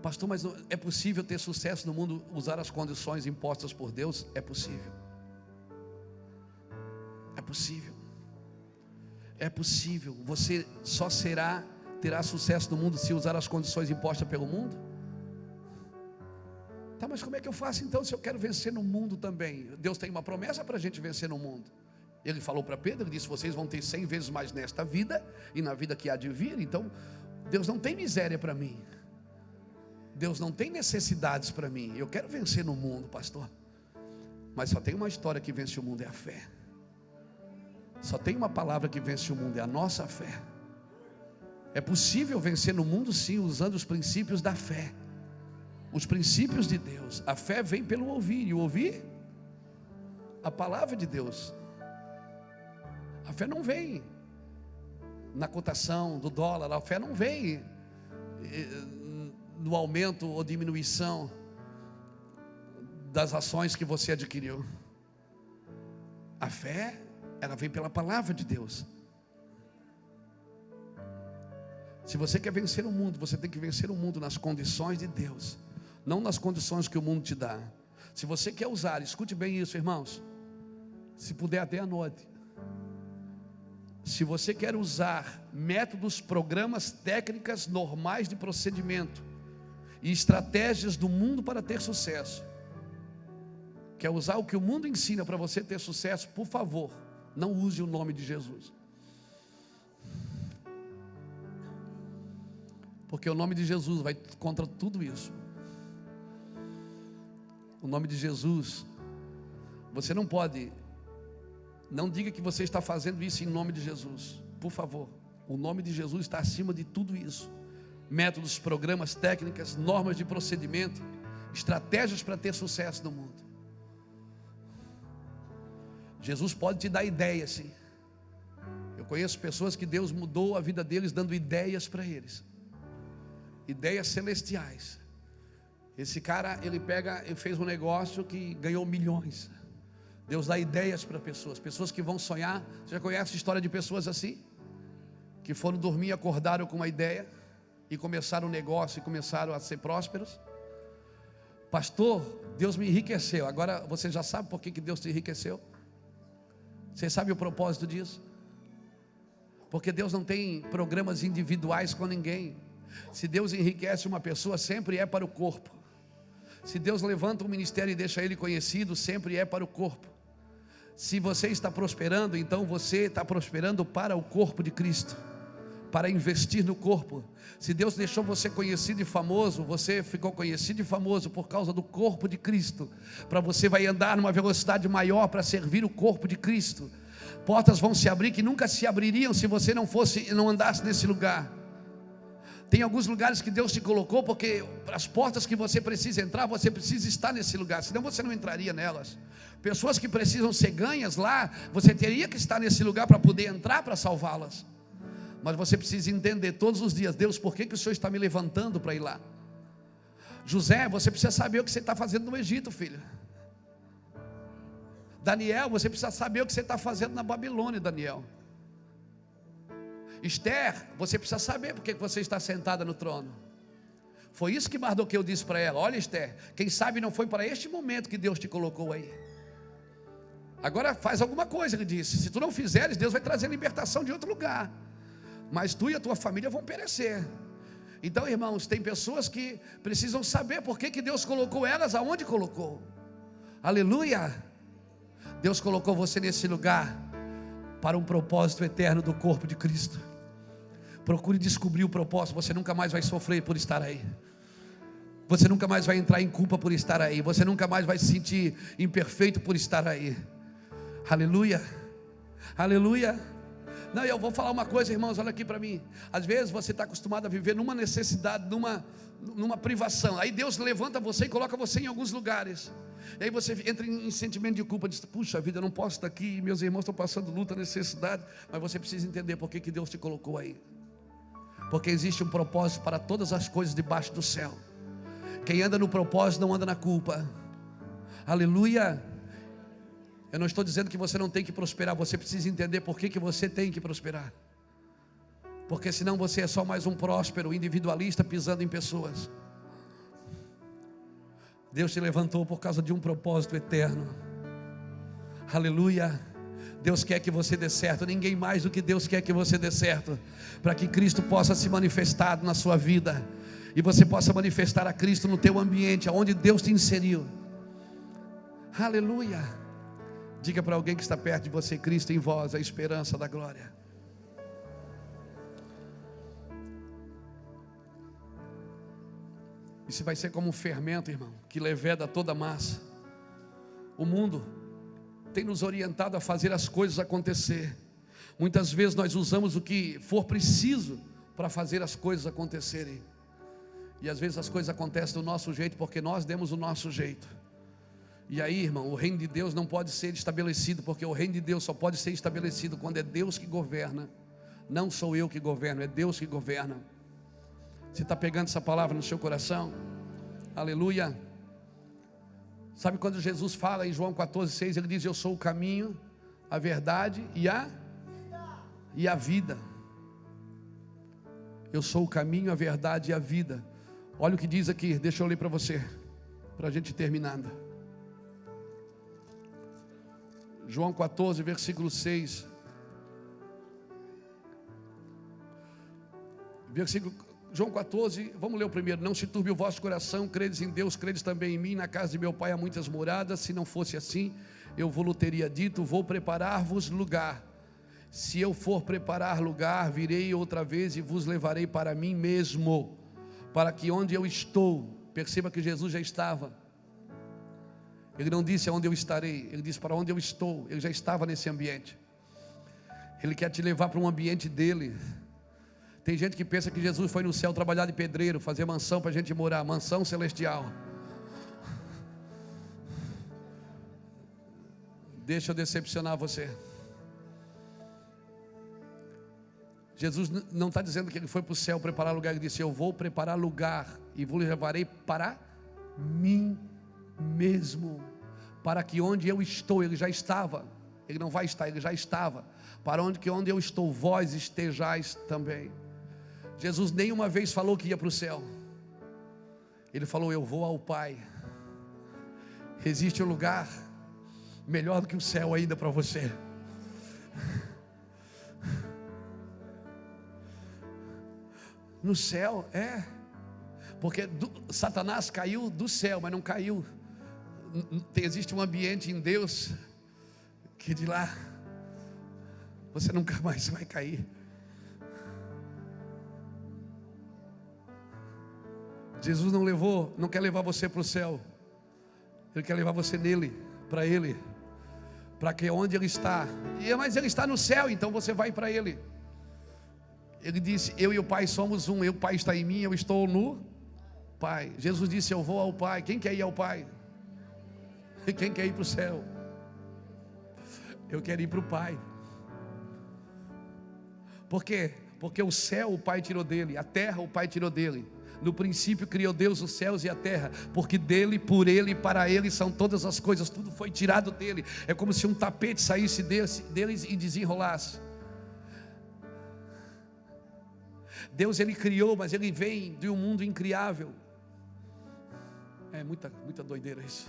Pastor, mas é possível ter sucesso no mundo usar as condições impostas por Deus? É possível. É possível. É possível. Você só terá sucesso no mundo se usar as condições impostas pelo mundo? Tá, mas como é que eu faço então se eu quero vencer no mundo também? Deus tem uma promessa para a gente vencer no mundo. Ele falou para Pedro, ele disse: vocês vão ter 100 vezes mais nesta vida e na vida que há de vir. Então Deus não tem miséria para mim. Deus não tem necessidades para mim. Eu quero vencer no mundo, pastor, mas só tem uma história que vence o mundo, é a fé. Só tem uma palavra que vence o mundo, é a nossa fé. É possível vencer no mundo sim, usando os princípios da fé, os princípios de Deus. A fé vem pelo ouvir, e o ouvir a palavra de Deus. A fé não vem na cotação do dólar, a fé não vem no aumento ou diminuição das ações que você adquiriu. A fé, ela vem pela palavra de Deus. Se você quer vencer o mundo, você tem que vencer o mundo nas condições de Deus, não nas condições que o mundo te dá. Se você quer usar, escute bem isso, irmãos, se puder até anote. Se você quer usar métodos, programas, técnicas normais de procedimento e estratégias do mundo para ter sucesso, quer usar o que o mundo ensina para você ter sucesso, por favor, não use o nome de Jesus. Porque o nome de Jesus vai contra tudo isso. O nome de Jesus, você não pode, não diga que você está fazendo isso em nome de Jesus, por favor. O nome de Jesus está acima de tudo isso. Métodos, programas, técnicas, normas de procedimento, estratégias para ter sucesso no mundo. Jesus pode te dar ideias, sim. Eu conheço pessoas que Deus mudou a vida deles dando ideias para eles, ideias celestiais. Esse cara, ele fez um negócio que ganhou milhões. Deus dá ideias para pessoas que vão sonhar. Você já conhece a história de pessoas assim? Que foram dormir e acordaram com uma ideia e começaram um negócio e começaram a ser prósperos. Pastor, Deus me enriqueceu. Agora você já sabe por que Deus te enriqueceu? Você sabe o propósito disso? Porque Deus não tem programas individuais com ninguém. Se Deus enriquece uma pessoa, sempre é para o corpo. Se Deus levanta um ministério e deixa ele conhecido, sempre é para o corpo. Se você está prosperando, então você está prosperando para o corpo de Cristo, para investir no corpo. Se Deus deixou você conhecido e famoso, você ficou conhecido e famoso por causa do corpo de Cristo. Para você vai andar numa velocidade maior para servir o corpo de Cristo. Portas vão se abrir que nunca se abririam se você não andasse nesse lugar. Tem alguns lugares que Deus te colocou, porque as portas que você precisa entrar, você precisa estar nesse lugar, senão você não entraria nelas. Pessoas que precisam ser ganhas lá, você teria que estar nesse lugar para poder entrar, para salvá-las. Mas você precisa entender todos os dias: Deus, por que o Senhor está me levantando para ir lá? José, você precisa saber o que você está fazendo no Egito, filho. Daniel, você precisa saber o que você está fazendo na Babilônia, Daniel. Esther, você precisa saber porque você está sentada no trono. Foi isso que Mardoqueu disse para ela: olha, Esther, quem sabe não foi para este momento que Deus te colocou aí. Agora faz alguma coisa, ele disse. Se tu não fizeres, Deus vai trazer libertação de outro lugar, mas tu e a tua família vão perecer. Então, irmãos, tem pessoas que precisam saber por que Deus colocou elas aonde colocou. Aleluia. Deus colocou você nesse lugar para um propósito eterno do corpo de Cristo. Procure descobrir o propósito. Você nunca mais vai sofrer por estar aí. Você nunca mais vai entrar em culpa por estar aí. Você nunca mais vai se sentir imperfeito por estar aí. Aleluia. Aleluia. Não, eu vou falar uma coisa, irmãos, olha aqui para mim. Às vezes você está acostumado a viver numa necessidade, numa privação. Aí Deus levanta você e coloca você em alguns lugares. E aí você entra em sentimento de culpa, diz: puxa vida, eu não posso estar aqui, meus irmãos estão passando luta, necessidade. Mas você precisa entender por que Deus te colocou aí. Porque existe um propósito para todas as coisas debaixo do céu. Quem anda no propósito não anda na culpa. Aleluia. Eu não estou dizendo que você não tem que prosperar. Você precisa entender por que você tem que prosperar. Porque senão você é só mais um próspero individualista pisando em pessoas. Deus te levantou por causa de um propósito eterno. Aleluia. Deus quer que você dê certo. Ninguém mais do que Deus quer que você dê certo, para que Cristo possa se manifestar na sua vida, e você possa manifestar a Cristo no teu ambiente, aonde Deus te inseriu. Aleluia. Diga para alguém que está perto de você: Cristo em vós, a esperança da glória. Isso vai ser como um fermento, irmão, que leveda toda a massa. O mundo tem nos orientado a fazer as coisas acontecer. Muitas vezes nós usamos o que for preciso para fazer as coisas acontecerem. E às vezes as coisas acontecem do nosso jeito porque nós demos o nosso jeito. E aí, irmão, o reino de Deus não pode ser estabelecido, porque o reino de Deus só pode ser estabelecido quando é Deus que governa. Não sou eu que governo, é Deus que governa. Você está pegando essa palavra no seu coração? Aleluia. Sabe quando Jesus fala em João 14,6, ele diz: eu sou o caminho, a verdade e a vida. Eu sou o caminho, a verdade e a vida. Olha o que diz aqui, deixa eu ler para você, para a gente terminando. João 14, versículo 6. João 14, vamos ler o primeiro. Não se turbe o vosso coração, credes em Deus, credes também em mim. Na casa de meu pai há muitas moradas. Se não fosse assim, eu vos teria dito: vou preparar-vos lugar. Se eu for preparar lugar, virei outra vez e vos levarei para mim mesmo, para que onde eu estou, perceba que Jesus já estava. Ele não disse aonde eu estarei, ele disse para onde eu estou. Ele já estava nesse ambiente. Ele quer te levar para um ambiente dele. Tem gente que pensa que Jesus foi no céu trabalhar de pedreiro, fazer mansão para a gente morar, mansão celestial. Deixa eu decepcionar você. Jesus não está dizendo que ele foi para o céu preparar lugar. Ele disse: eu vou preparar lugar e vos levarei para mim mesmo, para que onde eu estou, ele já estava. Ele não vai estar, ele já estava. Para onde eu estou, vós estejais também. Jesus nenhuma vez falou que ia para o céu. Ele falou: eu vou ao Pai. Existe um lugar melhor do que o céu ainda para você. No céu, porque Satanás caiu do céu, mas não caiu. Existe um ambiente em Deus que de lá você nunca mais vai cair. Jesus não quer levar você para o céu. Ele quer levar você nele, para ele, para que onde ele está. Mas ele está no céu, então você vai para ele. Ele disse: eu e o Pai somos um. O Pai está em mim, eu estou no Pai. Jesus disse: eu vou ao Pai. Quem quer ir ao Pai? E quem quer ir para o céu? Eu quero ir para o Pai. Por quê? Porque o céu o Pai tirou dele, a terra o Pai tirou dele. No princípio criou Deus os céus e a terra, porque dele, por ele e para ele são todas as coisas. Tudo foi tirado dele. É como se um tapete saísse deles e desenrolasse. Deus ele criou, mas ele vem de um mundo incriável. É muita doideira isso.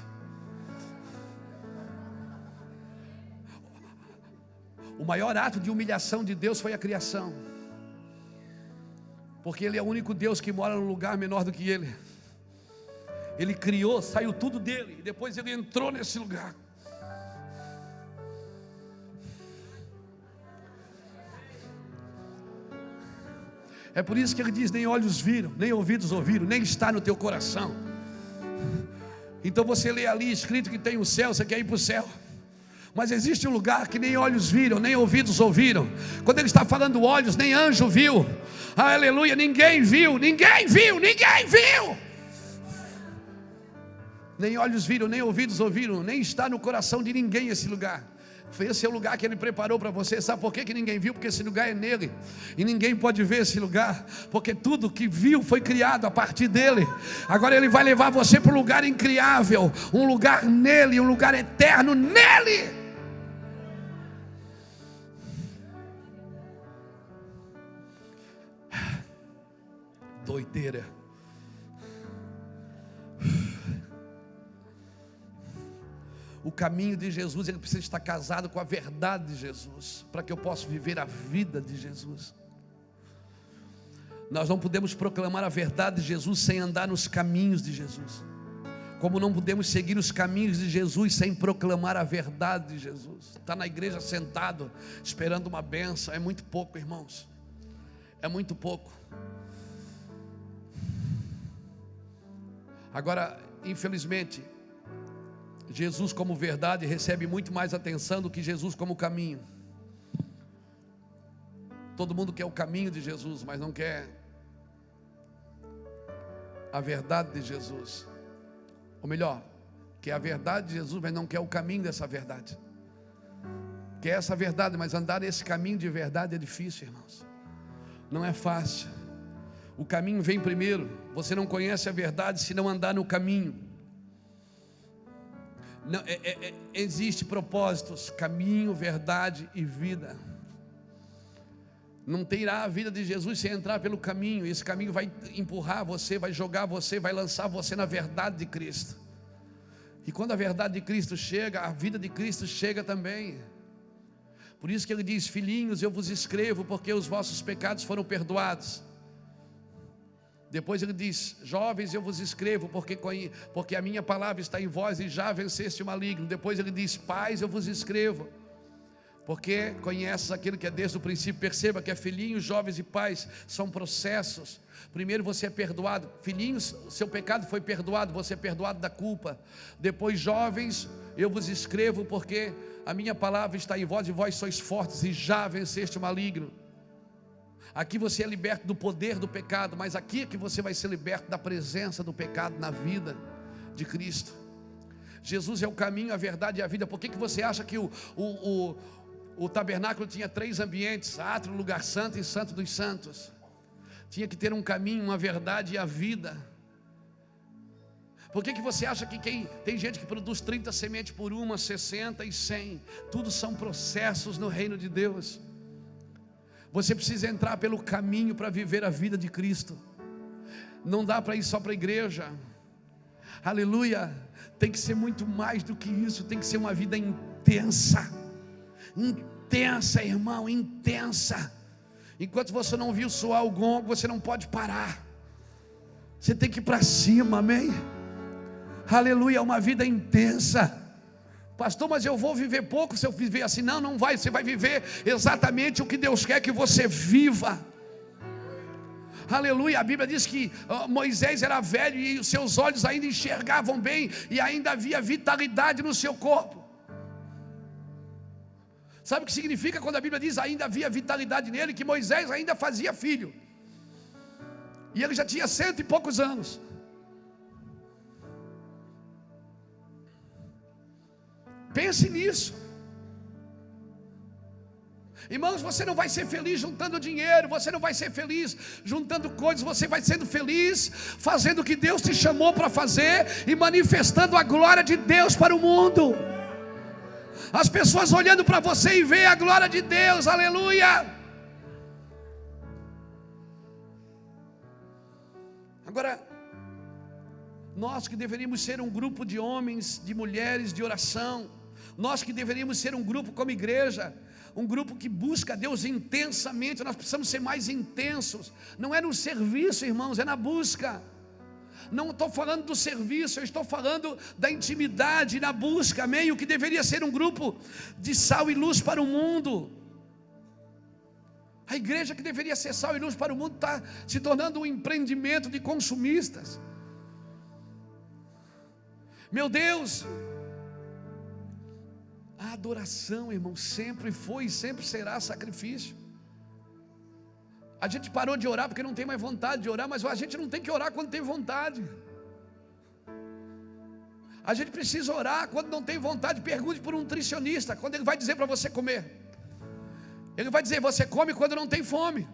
O maior ato de humilhação de Deus foi a criação, porque ele é o único Deus que mora num lugar menor do que ele. Ele criou, saiu tudo dele, e depois ele entrou nesse lugar. É por isso que ele diz: nem olhos viram, nem ouvidos ouviram, nem está no teu coração. Então você lê ali escrito que tem o céu, você quer ir para o céu. Mas existe um lugar que nem olhos viram, nem ouvidos ouviram. Quando ele está falando olhos, nem anjo viu. Aleluia, ninguém viu. Nem olhos viram, nem ouvidos ouviram, nem está no coração de ninguém esse lugar. Esse é o lugar que ele preparou para você. Sabe por que ninguém viu? Porque esse lugar é nele. E ninguém pode ver esse lugar, porque tudo que viu foi criado a partir dele. Agora ele vai levar você para um lugar incriável, um lugar nele, um lugar eterno nele. Doideira. O caminho de Jesus, ele precisa estar casado com a verdade de Jesus, para que eu possa viver a vida de Jesus. Nós não podemos proclamar a verdade de Jesus sem andar nos caminhos de Jesus, como não podemos seguir os caminhos de Jesus sem proclamar a verdade de Jesus. Está na igreja sentado, esperando uma bênção, é muito pouco, irmãos, é muito pouco. Agora, infelizmente, Jesus como verdade recebe muito mais atenção do que Jesus como caminho. Todo mundo quer o caminho de Jesus, mas não quer a verdade de Jesus. Ou melhor, quer a verdade de Jesus, mas não quer o caminho dessa verdade. Quer essa verdade, mas andar nesse caminho de verdade é difícil, irmãos. Não é fácil. O caminho vem primeiro. Você não conhece a verdade se não andar no caminho. Não, existe propósitos, caminho, verdade e vida. Não terá a vida de Jesus sem entrar pelo caminho. Esse caminho vai empurrar você, vai jogar você, vai lançar você na verdade de Cristo. E quando a verdade de Cristo chega, a vida de Cristo chega também. Por isso que ele diz: filhinhos, eu vos escrevo porque os vossos pecados foram perdoados. Depois ele diz: jovens, eu vos escrevo porque a minha palavra está em vós e já venceste o maligno. Depois ele diz: pais, eu vos escrevo porque conheces aquilo que é desde o princípio. Perceba que é filhinhos, jovens e pais, são processos. Primeiro você é perdoado. Filhinhos, seu pecado foi perdoado, você é perdoado da culpa. Depois, jovens, eu vos escrevo porque a minha palavra está em vós e vós sois fortes e já venceste o maligno. Aqui você é liberto do poder do pecado, mas aqui é que você vai ser liberto da presença do pecado na vida de Cristo. Jesus é o caminho, a verdade e a vida. Por que você acha que o tabernáculo tinha 3 ambientes: átrio, lugar santo e santo dos santos? Tinha que ter um caminho, uma verdade e a vida. Por que você acha que tem gente que produz 30 sementes por uma, 60 e 100? Tudo são processos no reino de Deus. Você precisa entrar pelo caminho para viver a vida de Cristo. Não dá para ir só para a igreja. Aleluia. Tem que ser muito mais do que isso. Tem que ser uma vida intensa. Intensa, irmão, intensa. Enquanto você não viu soar o gongo, você não pode parar. Você tem que ir para cima, amém? Aleluia, uma vida intensa. Pastor, mas eu vou viver pouco se eu viver assim. Não vai, você vai viver exatamente o que Deus quer que você viva. Aleluia, a Bíblia diz que Moisés era velho e os seus olhos ainda enxergavam bem e ainda havia vitalidade no seu corpo. Sabe o que significa quando a Bíblia diz ainda havia vitalidade nele? Que Moisés ainda fazia filho e ele já tinha 100 e poucos anos. Pense nisso. Irmãos, você não vai ser feliz juntando dinheiro, você não vai ser feliz juntando coisas, você vai sendo feliz fazendo o que Deus te chamou para fazer e manifestando a glória de Deus para o mundo. As pessoas olhando para você e veem a glória de Deus, aleluia. Agora, nós que deveríamos ser um grupo de homens, de mulheres de oração, nós que deveríamos ser um grupo como igreja, um grupo que busca Deus intensamente, nós precisamos ser mais intensos. Não é no serviço, irmãos, é na busca. Não estou falando do serviço, eu estou falando da intimidade, na busca, amém? O que deveria ser um grupo de sal e luz para o mundo. A igreja que deveria ser sal e luz para o mundo está se tornando um empreendimento de consumistas. Meu Deus, a adoração, irmão, sempre foi e sempre será sacrifício. A gente parou de orar porque não tem mais vontade de orar, mas a gente não tem que orar quando tem vontade. A gente precisa orar quando não tem vontade. Pergunte por um nutricionista, quando ele vai dizer para você comer. Ele vai dizer, você come quando não tem fome.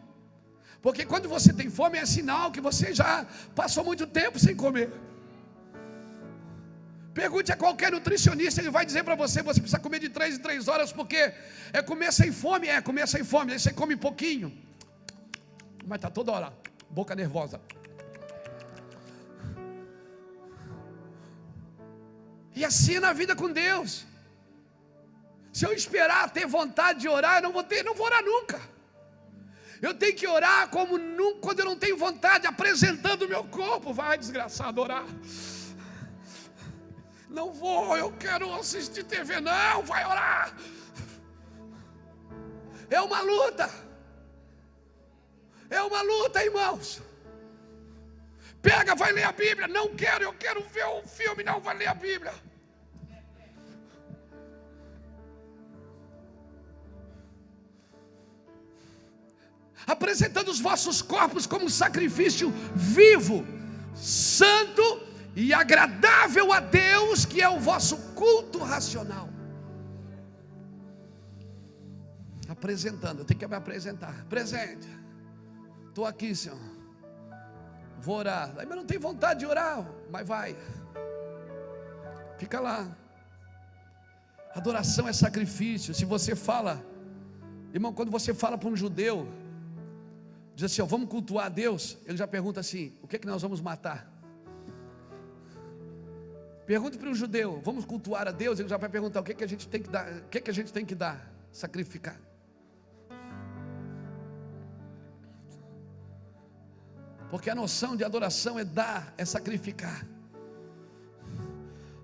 Porque quando você tem fome é sinal que você já passou muito tempo sem comer. Pergunte a qualquer nutricionista, ele vai dizer para você, você precisa comer de 3 em 3 horas, porque é comer sem fome, aí você come pouquinho, mas está toda hora, boca nervosa. E assim é na vida com Deus. Se eu esperar ter vontade de orar, eu não vou orar nunca. Eu tenho que orar como nunca, quando eu não tenho vontade, apresentando o meu corpo. Vai, desgraçado, orar. Não vou, eu quero assistir TV. Não, vai orar. É uma luta. É uma luta, irmãos. Pega, vai ler a Bíblia. Não quero, eu quero ver um filme. Não, vai ler a Bíblia. Apresentando os vossos corpos como um sacrifício vivo, santo e agradável a Deus, que é o vosso culto racional. Apresentando, eu tenho que me apresentar. Presente, estou aqui, Senhor, vou orar. Mas não tem vontade de orar, mas vai, fica lá. Adoração é sacrifício. Se você fala, irmão, quando você fala para um judeu, diz assim, ó, vamos cultuar a Deus, ele já pergunta assim, o que é que nós vamos matar? Pergunte para um judeu, vamos cultuar a Deus, ele já vai perguntar o que é que a gente tem que dar, o que é que a gente tem que dar, sacrificar. Porque a noção de adoração é dar, é sacrificar.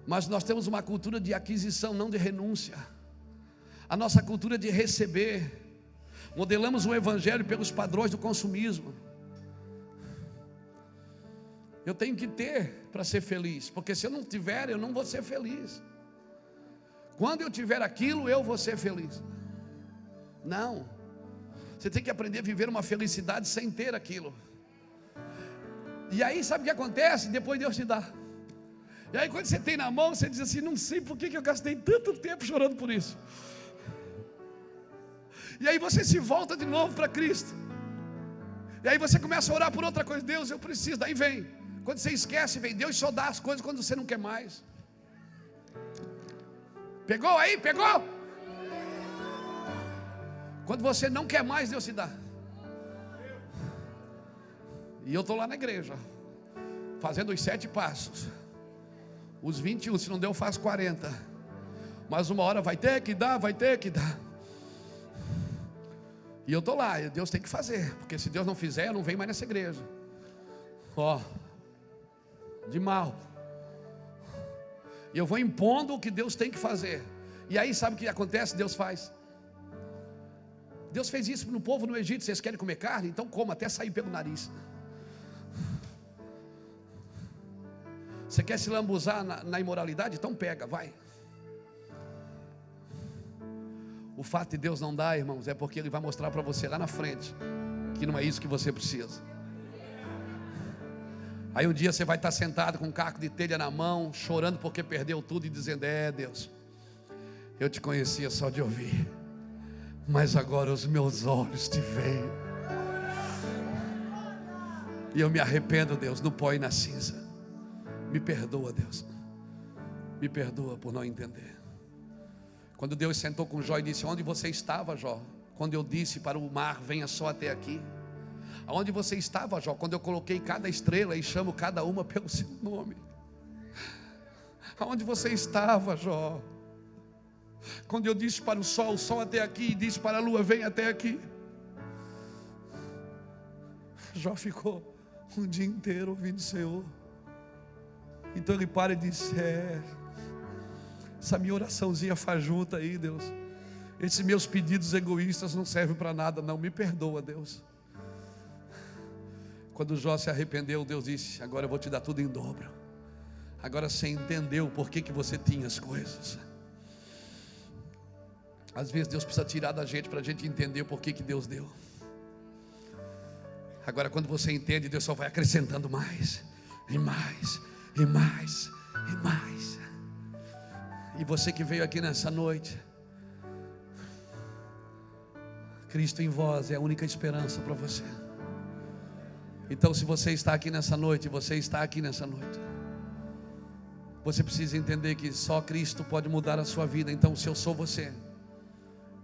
Mas nós temos uma cultura de aquisição, não de renúncia. A nossa cultura é de receber. Modelamos o evangelho pelos padrões do consumismo. Eu tenho que ter para ser feliz, porque se eu não tiver, eu não vou ser feliz. Quando eu tiver aquilo, eu vou ser feliz. Não. Você tem que aprender a viver uma felicidade sem ter aquilo. E aí sabe o que acontece? Depois Deus te dá. E aí quando você tem na mão, você diz assim, não sei por que eu gastei tanto tempo chorando por isso. E aí você se volta de novo para Cristo. E aí você começa a orar por outra coisa. Deus, eu preciso. Daí vem. Quando você esquece, vem. Deus só dá as coisas quando você não quer mais. Pegou aí? Pegou? Quando você não quer mais, Deus te dá. E eu estou lá na igreja, fazendo os 7 passos. Os 21, se não deu, eu faço 40. Mas uma hora vai ter que dar, vai ter que dar. E eu estou lá, e Deus tem que fazer. Porque se Deus não fizer, eu não venho mais nessa igreja. Ó, de mal. E eu vou impondo o que Deus tem que fazer. E aí sabe o que acontece? Deus faz. Deus fez isso no povo no Egito. Vocês querem comer carne? Então coma até sair pelo nariz. Você quer se lambuzar na imoralidade? Então pega, vai. O fato de Deus não dar, irmãos, é porque Ele vai mostrar para você lá na frente que não é isso que você precisa. Aí um dia você vai estar sentado com um caco de telha na mão, chorando porque perdeu tudo e dizendo, Deus, eu te conhecia só de ouvir, mas agora os meus olhos te veem. E eu me arrependo, Deus, no pó e na cinza. Me perdoa, Deus. Me perdoa por não entender. Quando Deus sentou com Jó e disse, onde você estava, Jó? Quando eu disse para o mar, venha só até aqui. Aonde você estava, Jó? Quando eu coloquei cada estrela e chamo cada uma pelo seu nome. Aonde você estava, Jó? Quando eu disse para o sol até aqui, e disse para a lua, vem até aqui. Jó ficou um dia inteiro ouvindo o Senhor. Então ele para e diz, essa minha oraçãozinha fajuta aí, Deus, esses meus pedidos egoístas não servem para nada não, me perdoa, Deus. Quando Jó se arrependeu, Deus disse, agora eu vou te dar tudo em dobro. Agora você entendeu por que você tinha as coisas. Às vezes Deus precisa tirar da gente para a gente entender por que Deus deu. Agora quando você entende, Deus só vai acrescentando mais, e mais, e mais, e mais. E você que veio aqui nessa noite, Cristo em vós é a única esperança para você. Então se você está aqui nessa noite, você precisa entender que só Cristo pode mudar a sua vida. Então se eu sou você,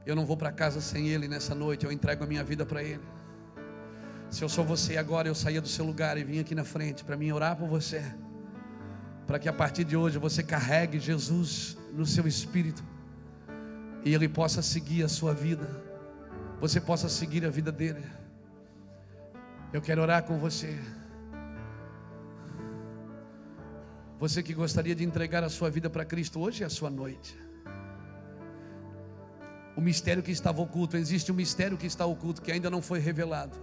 eu não vou para casa sem Ele nessa noite, eu entrego a minha vida para Ele. Se eu sou você agora, eu saía do seu lugar e vim aqui na frente para mim orar por você, para que a partir de hoje você carregue Jesus no seu espírito e Ele possa seguir a sua vida, você possa seguir a vida dele. Eu quero orar com você. Você que gostaria de entregar a sua vida para Cristo, hoje é a sua noite. O mistério que estava oculto, existe um mistério que está oculto, que ainda não foi revelado.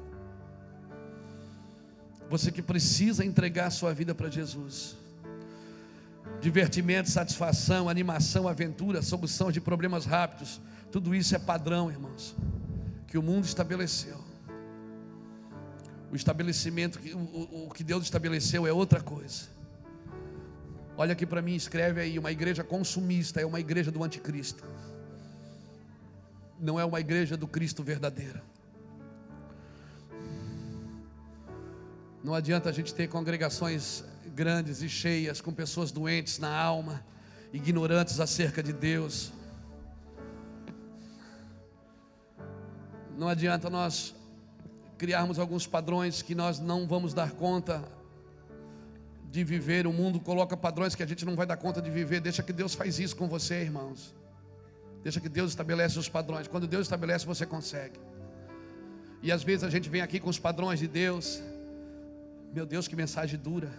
Você que precisa entregar a sua vida para Jesus. Divertimento, satisfação, animação, aventura, solução de problemas rápidos, tudo isso é padrão, irmãos, que o mundo estabeleceu. O estabelecimento, o que Deus estabeleceu é outra coisa. Olha aqui para mim, escreve aí: uma igreja consumista é uma igreja do anticristo, não é uma igreja do Cristo verdadeiro. Não adianta a gente ter congregações grandes e cheias, com pessoas doentes na alma, ignorantes acerca de Deus. Não adianta nós criarmos alguns padrões que nós não vamos dar conta de viver. O mundo coloca padrões que a gente não vai dar conta de viver. Deixa que Deus faz isso com você, irmãos. Deixa que Deus estabelece os padrões. Quando Deus estabelece, você consegue. E às vezes a gente vem aqui com os padrões de Deus. Meu Deus, que mensagem dura.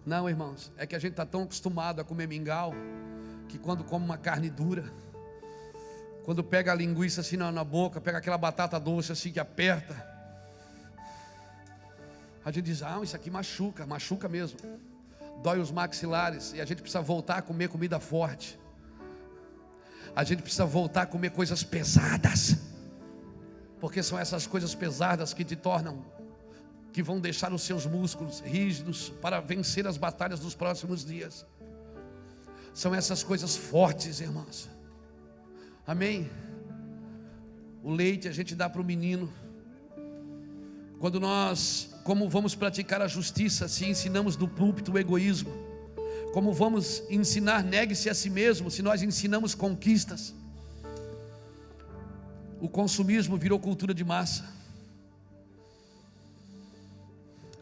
Não, irmãos, é que a gente está tão acostumado a comer mingau, que quando come uma carne dura, quando pega a linguiça assim na boca, pega aquela batata doce assim que aperta, a gente diz: ah, isso aqui machuca, machuca mesmo, dói os maxilares. E a gente precisa voltar a comer comida forte. A gente precisa voltar a comer coisas pesadas, porque são essas coisas pesadas que te tornam, que vão deixar os seus músculos rígidos para vencer as batalhas dos próximos dias. São essas coisas fortes, irmãos. Amém? O leite a gente dá para o menino. Quando nós, como vamos praticar a justiça se ensinamos do púlpito o egoísmo? Como vamos ensinar negue-se a si mesmo se nós ensinamos conquistas? O consumismo virou cultura de massa.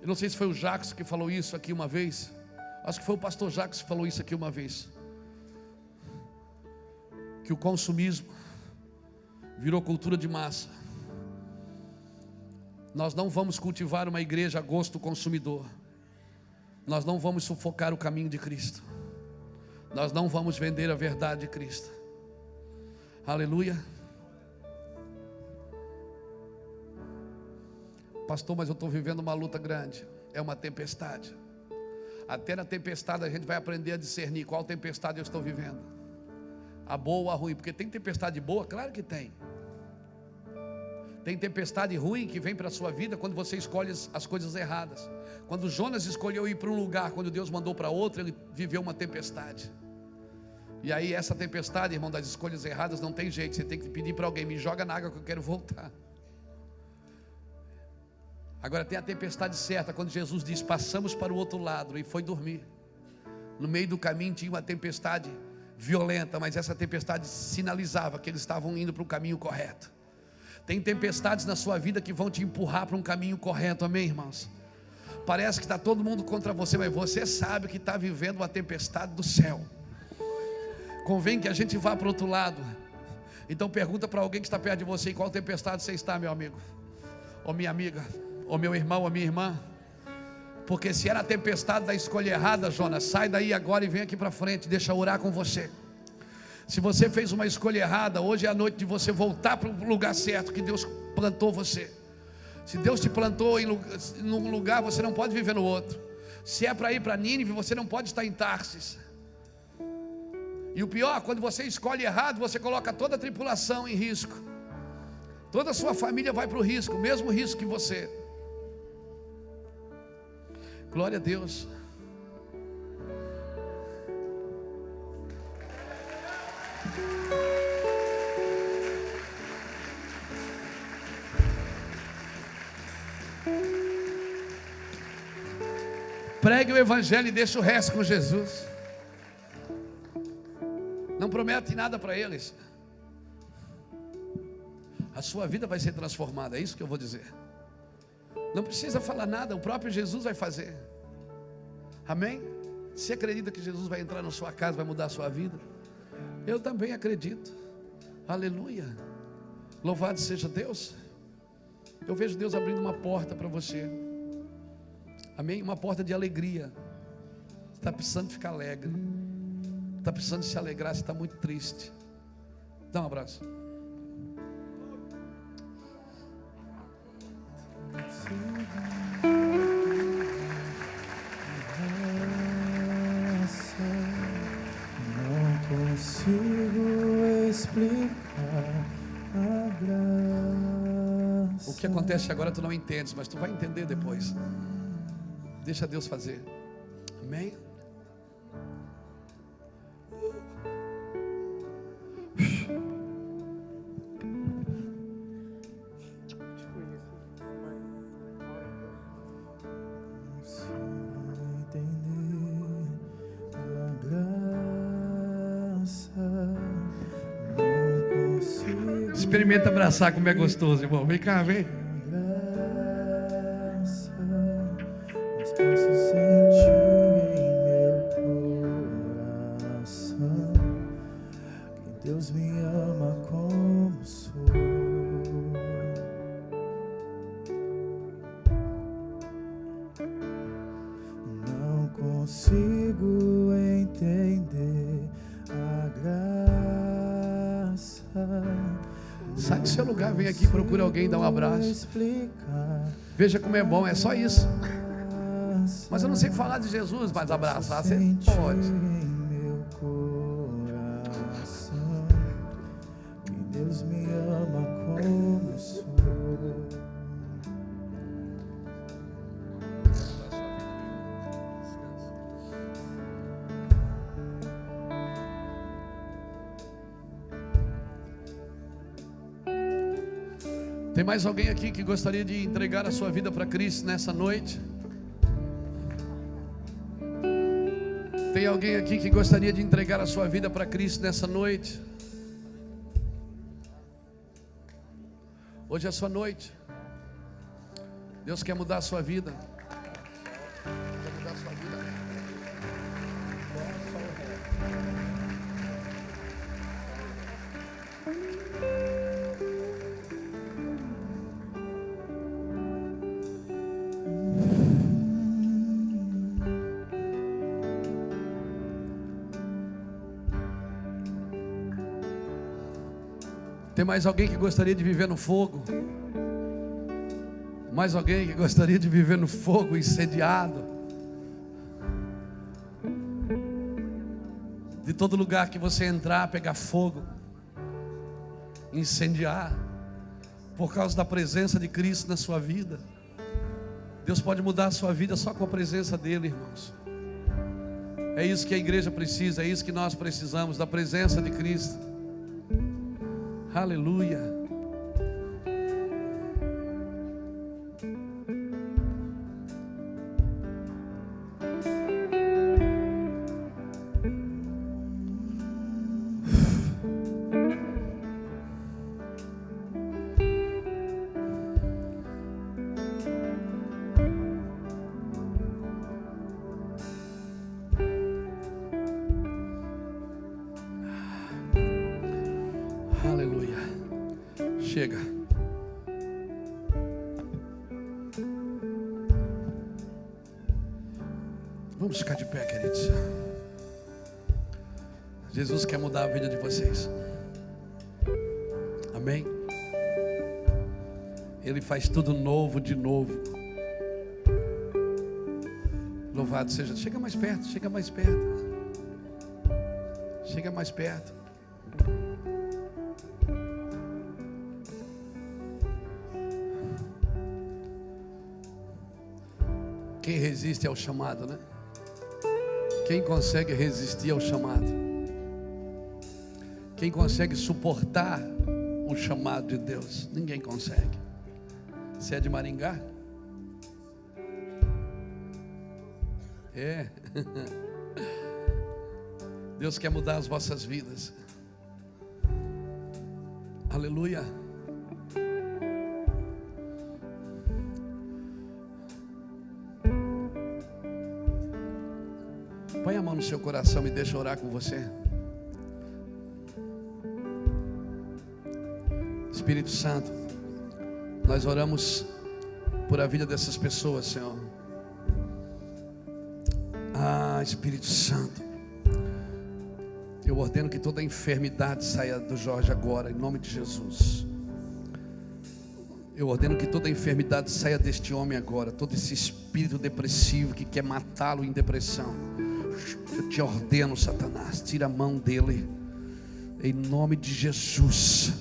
Eu não sei se foi o Jacques que falou isso aqui uma vez. Acho que foi o pastor Jacques que falou isso aqui uma vez, que o consumismo virou cultura de massa. Nós não vamos cultivar uma igreja a gosto consumidor. Nós não vamos sufocar o caminho de Cristo. Nós não vamos vender a verdade de Cristo. Aleluia. Pastor, mas eu estou vivendo uma luta grande. É uma tempestade. Até na tempestade a gente vai aprender a discernir qual tempestade eu estou vivendo, a boa ou a ruim. Porque tem tempestade boa? Claro que tem. Tem tempestade ruim que vem para a sua vida quando você escolhe as coisas erradas. Quando Jonas escolheu ir para um lugar, quando Deus mandou para outro, ele viveu uma tempestade. E aí essa tempestade, irmão, das escolhas erradas, não tem jeito. Você tem que pedir para alguém: me joga na água que eu quero voltar. Agora tem a tempestade certa, quando Jesus diz: passamos para o outro lado, e foi dormir. No meio do caminho tinha uma tempestade violenta, mas essa tempestade sinalizava que eles estavam indo para o caminho correto. Tem tempestades na sua vida que vão te empurrar para um caminho correto, amém, irmãos? Parece que está todo mundo contra você, mas você sabe que está vivendo uma tempestade do céu. Convém que a gente vá para o outro lado. Então pergunta para alguém que está perto de você: em qual tempestade você está, meu amigo, ou minha amiga, ou meu irmão, ou minha irmã? Porque se era a tempestade da escolha errada, Jonas, sai daí agora e vem aqui para frente, deixa eu orar com você. Se você fez uma escolha errada, hoje é a noite de você voltar para o lugar certo que Deus plantou você. Se Deus te plantou num lugar, você não pode viver no outro. Se é para ir para Nínive, você não pode estar em Tarsis. E o pior, quando você escolhe errado, você coloca toda a tripulação em risco. Toda a sua família vai para o risco, o mesmo risco que você. Glória a Deus. Pregue o evangelho e deixe o resto com Jesus. Não promete nada para eles. A sua vida vai ser transformada, é isso que eu vou dizer. Não precisa falar nada, o próprio Jesus vai fazer. Amém? Você acredita que Jesus vai entrar na sua casa, vai mudar a sua vida? Eu também acredito. Aleluia. Louvado seja Deus. Eu vejo Deus abrindo uma porta para você. Amém? Uma porta de alegria. Você está precisando ficar alegre. Está precisando se alegrar, você está muito triste. Dá um abraço. Não consigo explicar a graça. O que acontece agora tu não entendes, mas tu vai entender depois. Deixa Deus fazer. Amém? Experimenta abraçar como é gostoso, irmão. Vem cá, vem. Mas posso sentir em meu coração que Deus me ama como sou. Não consigo entender a graça. Sai do seu lugar, vem aqui, procura alguém, dá um abraço. Veja como é bom, é só isso. Mas eu não sei falar de Jesus, mas abraçar você pode. Meu coração, que Deus me ama como sou. Tem mais alguém aqui que gostaria de entregar a sua vida para Cristo nessa noite? Tem alguém aqui que gostaria de entregar a sua vida para Cristo nessa noite? Hoje é a sua noite. Deus quer mudar a sua vida. Quer mudar a sua vida? Tem mais alguém que gostaria de viver no fogo? Mais alguém que gostaria de viver no fogo, incendiado? De todo lugar que você entrar, pegar fogo, incendiar, por causa da presença de Cristo na sua vida. Deus pode mudar a sua vida só com a presença dEle, irmãos. É isso que a igreja precisa, é isso que nós precisamos, da presença de Cristo. Aleluia. Aleluia. Chega. Vamos ficar de pé, queridos. Jesus quer mudar a vida de vocês. Amém? Ele faz tudo novo de novo. Louvado seja. Chega mais perto, chega mais perto. Chega mais perto. Quem resiste ao chamado, né? Quem consegue resistir ao chamado? Quem consegue suportar o chamado de Deus? Ninguém consegue. Você é de Maringá? É. Deus quer mudar as vossas vidas. Aleluia. Põe a mão no seu coração e deixa eu orar com você. Espírito Santo, nós oramos por a vida dessas pessoas, Senhor. Ah, Espírito Santo, eu ordeno que toda enfermidade saia do Jorge agora, em nome de Jesus. Eu ordeno que toda enfermidade saia deste homem agora. Todo esse espírito depressivo que quer matá-lo em depressão, eu te ordeno, Satanás, tira a mão dele, em nome de Jesus.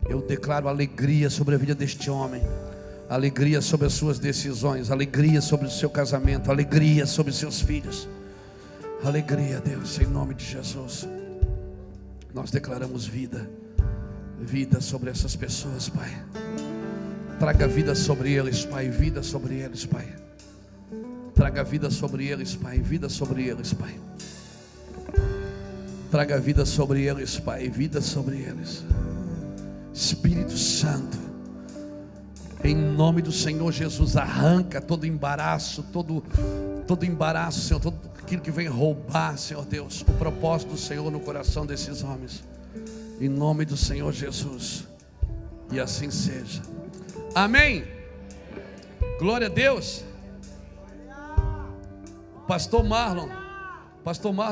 Eu declaro alegria sobre a vida deste homem, alegria sobre as suas decisões, alegria sobre o seu casamento, alegria sobre os seus filhos. Alegria, Deus, em nome de Jesus. Nós declaramos vida, vida sobre essas pessoas, Pai. Traga vida sobre eles, Pai, vida sobre eles, Pai. Traga vida sobre eles, Pai, vida sobre eles, Pai. Traga vida sobre eles, Pai, vida sobre eles. Espírito Santo, em nome do Senhor Jesus, arranca todo embaraço, Senhor, tudo aquilo que vem roubar, Senhor Deus, o propósito do Senhor no coração desses homens, em nome do Senhor Jesus, e assim seja. Amém. Glória a Deus. Pastor Marlon,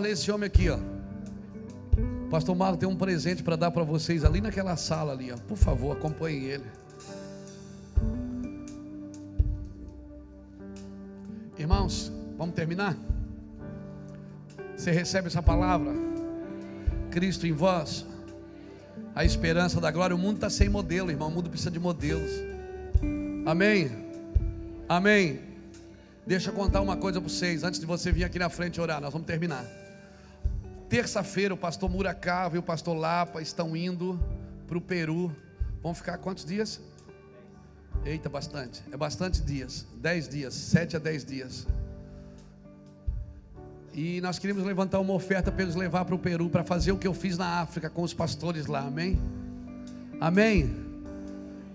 esse homem aqui, ó. Pastor Marlon tem um presente para dar para vocês ali naquela sala ali, ó. Por favor, acompanhem ele. Irmãos, vamos terminar? Você recebe essa palavra? Cristo em vós, a esperança da glória. O mundo está sem modelo, irmão. O mundo precisa de modelos. Amém. Amém. Deixa eu contar uma coisa para vocês, antes de você vir aqui na frente orar. Nós vamos terminar. Terça-feira o pastor Muracava e o pastor Lapa estão indo para o Peru. Vão ficar quantos dias? Eita, bastante. É bastante dias. 10 dias, 7 a 10 dias. E nós queríamos levantar uma oferta para eles levar para o Peru, para fazer o que eu fiz na África com os pastores lá. Amém? Amém.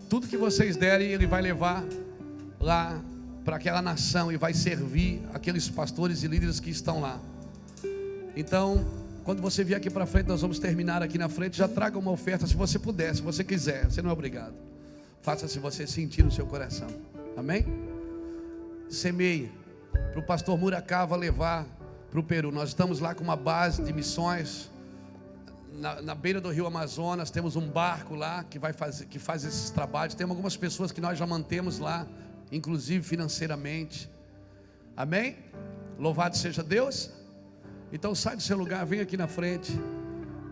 Tudo que vocês derem, ele vai levar lá para aquela nação e vai servir aqueles pastores e líderes que estão lá. Então, quando você vier aqui para frente, nós vamos terminar aqui na frente. Já traga uma oferta se você puder, se você quiser. Você não é obrigado. Faça se você sentir no seu coração. Amém? Semeie para o pastor Muracava levar para o Peru. Nós estamos lá com uma base de missões na beira do rio Amazonas. Temos um barco lá que faz esses trabalhos. Tem algumas pessoas que nós já mantemos lá, inclusive financeiramente. Amém? Louvado seja Deus. Então sai do seu lugar, vem aqui na frente.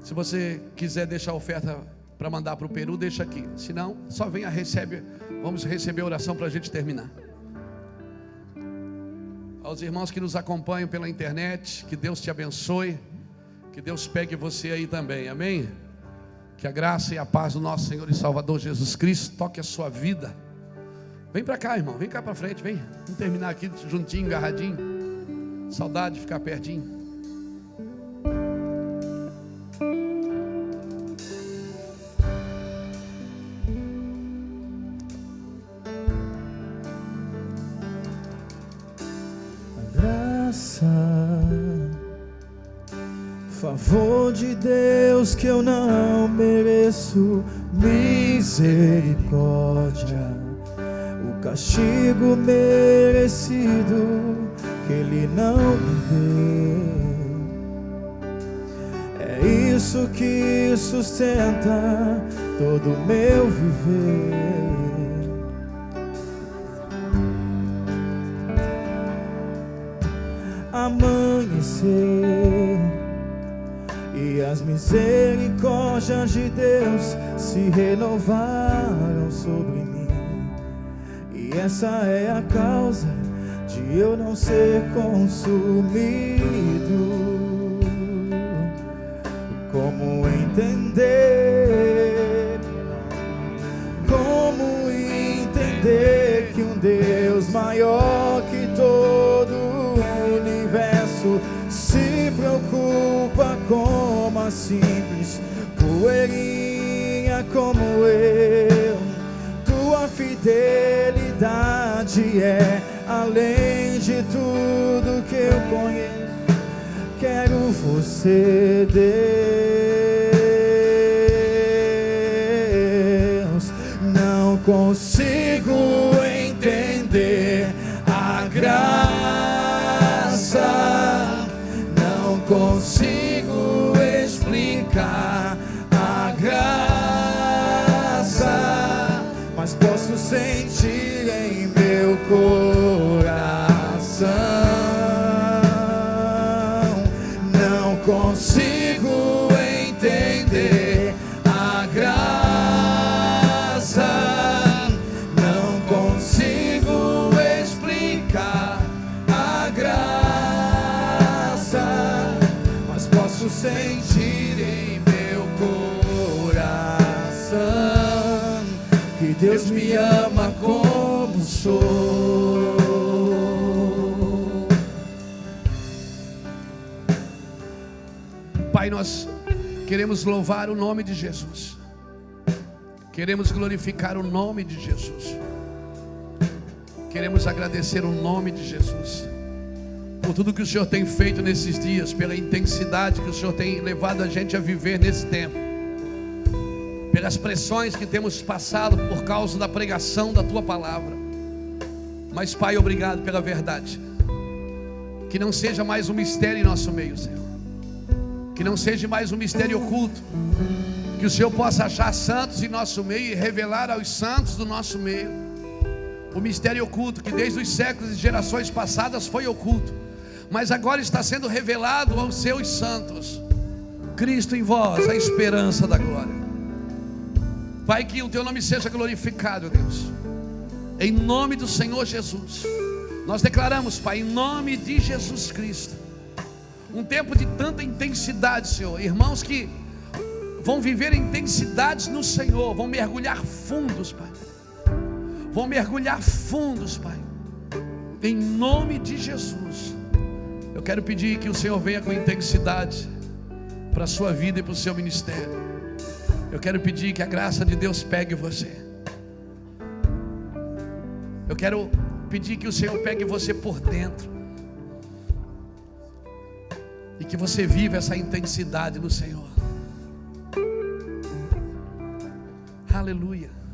Se você quiser deixar a oferta para mandar para o Peru, deixa aqui. Se não, só venha, recebe. Vamos receber a oração para a gente terminar. Aos irmãos que nos acompanham pela internet, que Deus te abençoe. Que Deus pegue você aí também, amém? Que a graça e a paz do nosso Senhor e Salvador Jesus Cristo toque a sua vida. Vem para cá, irmão, vem cá para frente, vem. Vamos terminar aqui juntinho, agarradinho. Saudade de ficar pertinho. Favor de Deus que eu não mereço, misericórdia, o castigo merecido que Ele não me deu. É isso que sustenta todo o meu viver. Amanhecer e as misericórdias de Deus se renovaram sobre mim. E essa é a causa de eu não ser consumido. Como entender? Como entender que um Deus maior que todo o universo se preocupa com uma simples poeirinha como eu? Tua fidelidade é além de tudo que eu conheço. Quero você, Deus. Não consigo entender a graça, não consigo explicar a graça, mas posso sentir em meu coração. Não consigo entender a graça, não consigo explicar a graça, mas posso sentir em meu coração que Deus me ama como sou. Pai, nós queremos louvar o nome de Jesus. Queremos glorificar o nome de Jesus. Queremos agradecer o nome de Jesus por tudo que o Senhor tem feito nesses dias, pela intensidade que o Senhor tem levado a gente a viver nesse tempo, pelas pressões que temos passado por causa da pregação da Tua palavra. Mas, Pai, obrigado pela verdade. Que não seja mais um mistério em nosso meio, Senhor. Que não seja mais um mistério oculto. Que o Senhor possa achar santos em nosso meio e revelar aos santos do nosso meio o mistério oculto, que desde os séculos e gerações passadas foi oculto, mas agora está sendo revelado aos seus santos. Cristo em vós, a esperança da glória. Pai, que o Teu nome seja glorificado, Deus. Em nome do Senhor Jesus, nós declaramos, Pai, em nome de Jesus Cristo, um tempo de tanta intensidade, Senhor. Irmãos que vão viver intensidades no Senhor, vão mergulhar fundos, Pai. Vão mergulhar fundos, Pai. Em nome de Jesus, eu quero pedir que o Senhor venha com intensidade para a sua vida e para o seu ministério. Eu quero pedir que a graça de Deus pegue você. Eu quero pedir que o Senhor pegue você por dentro e que você viva essa intensidade no Senhor. Aleluia.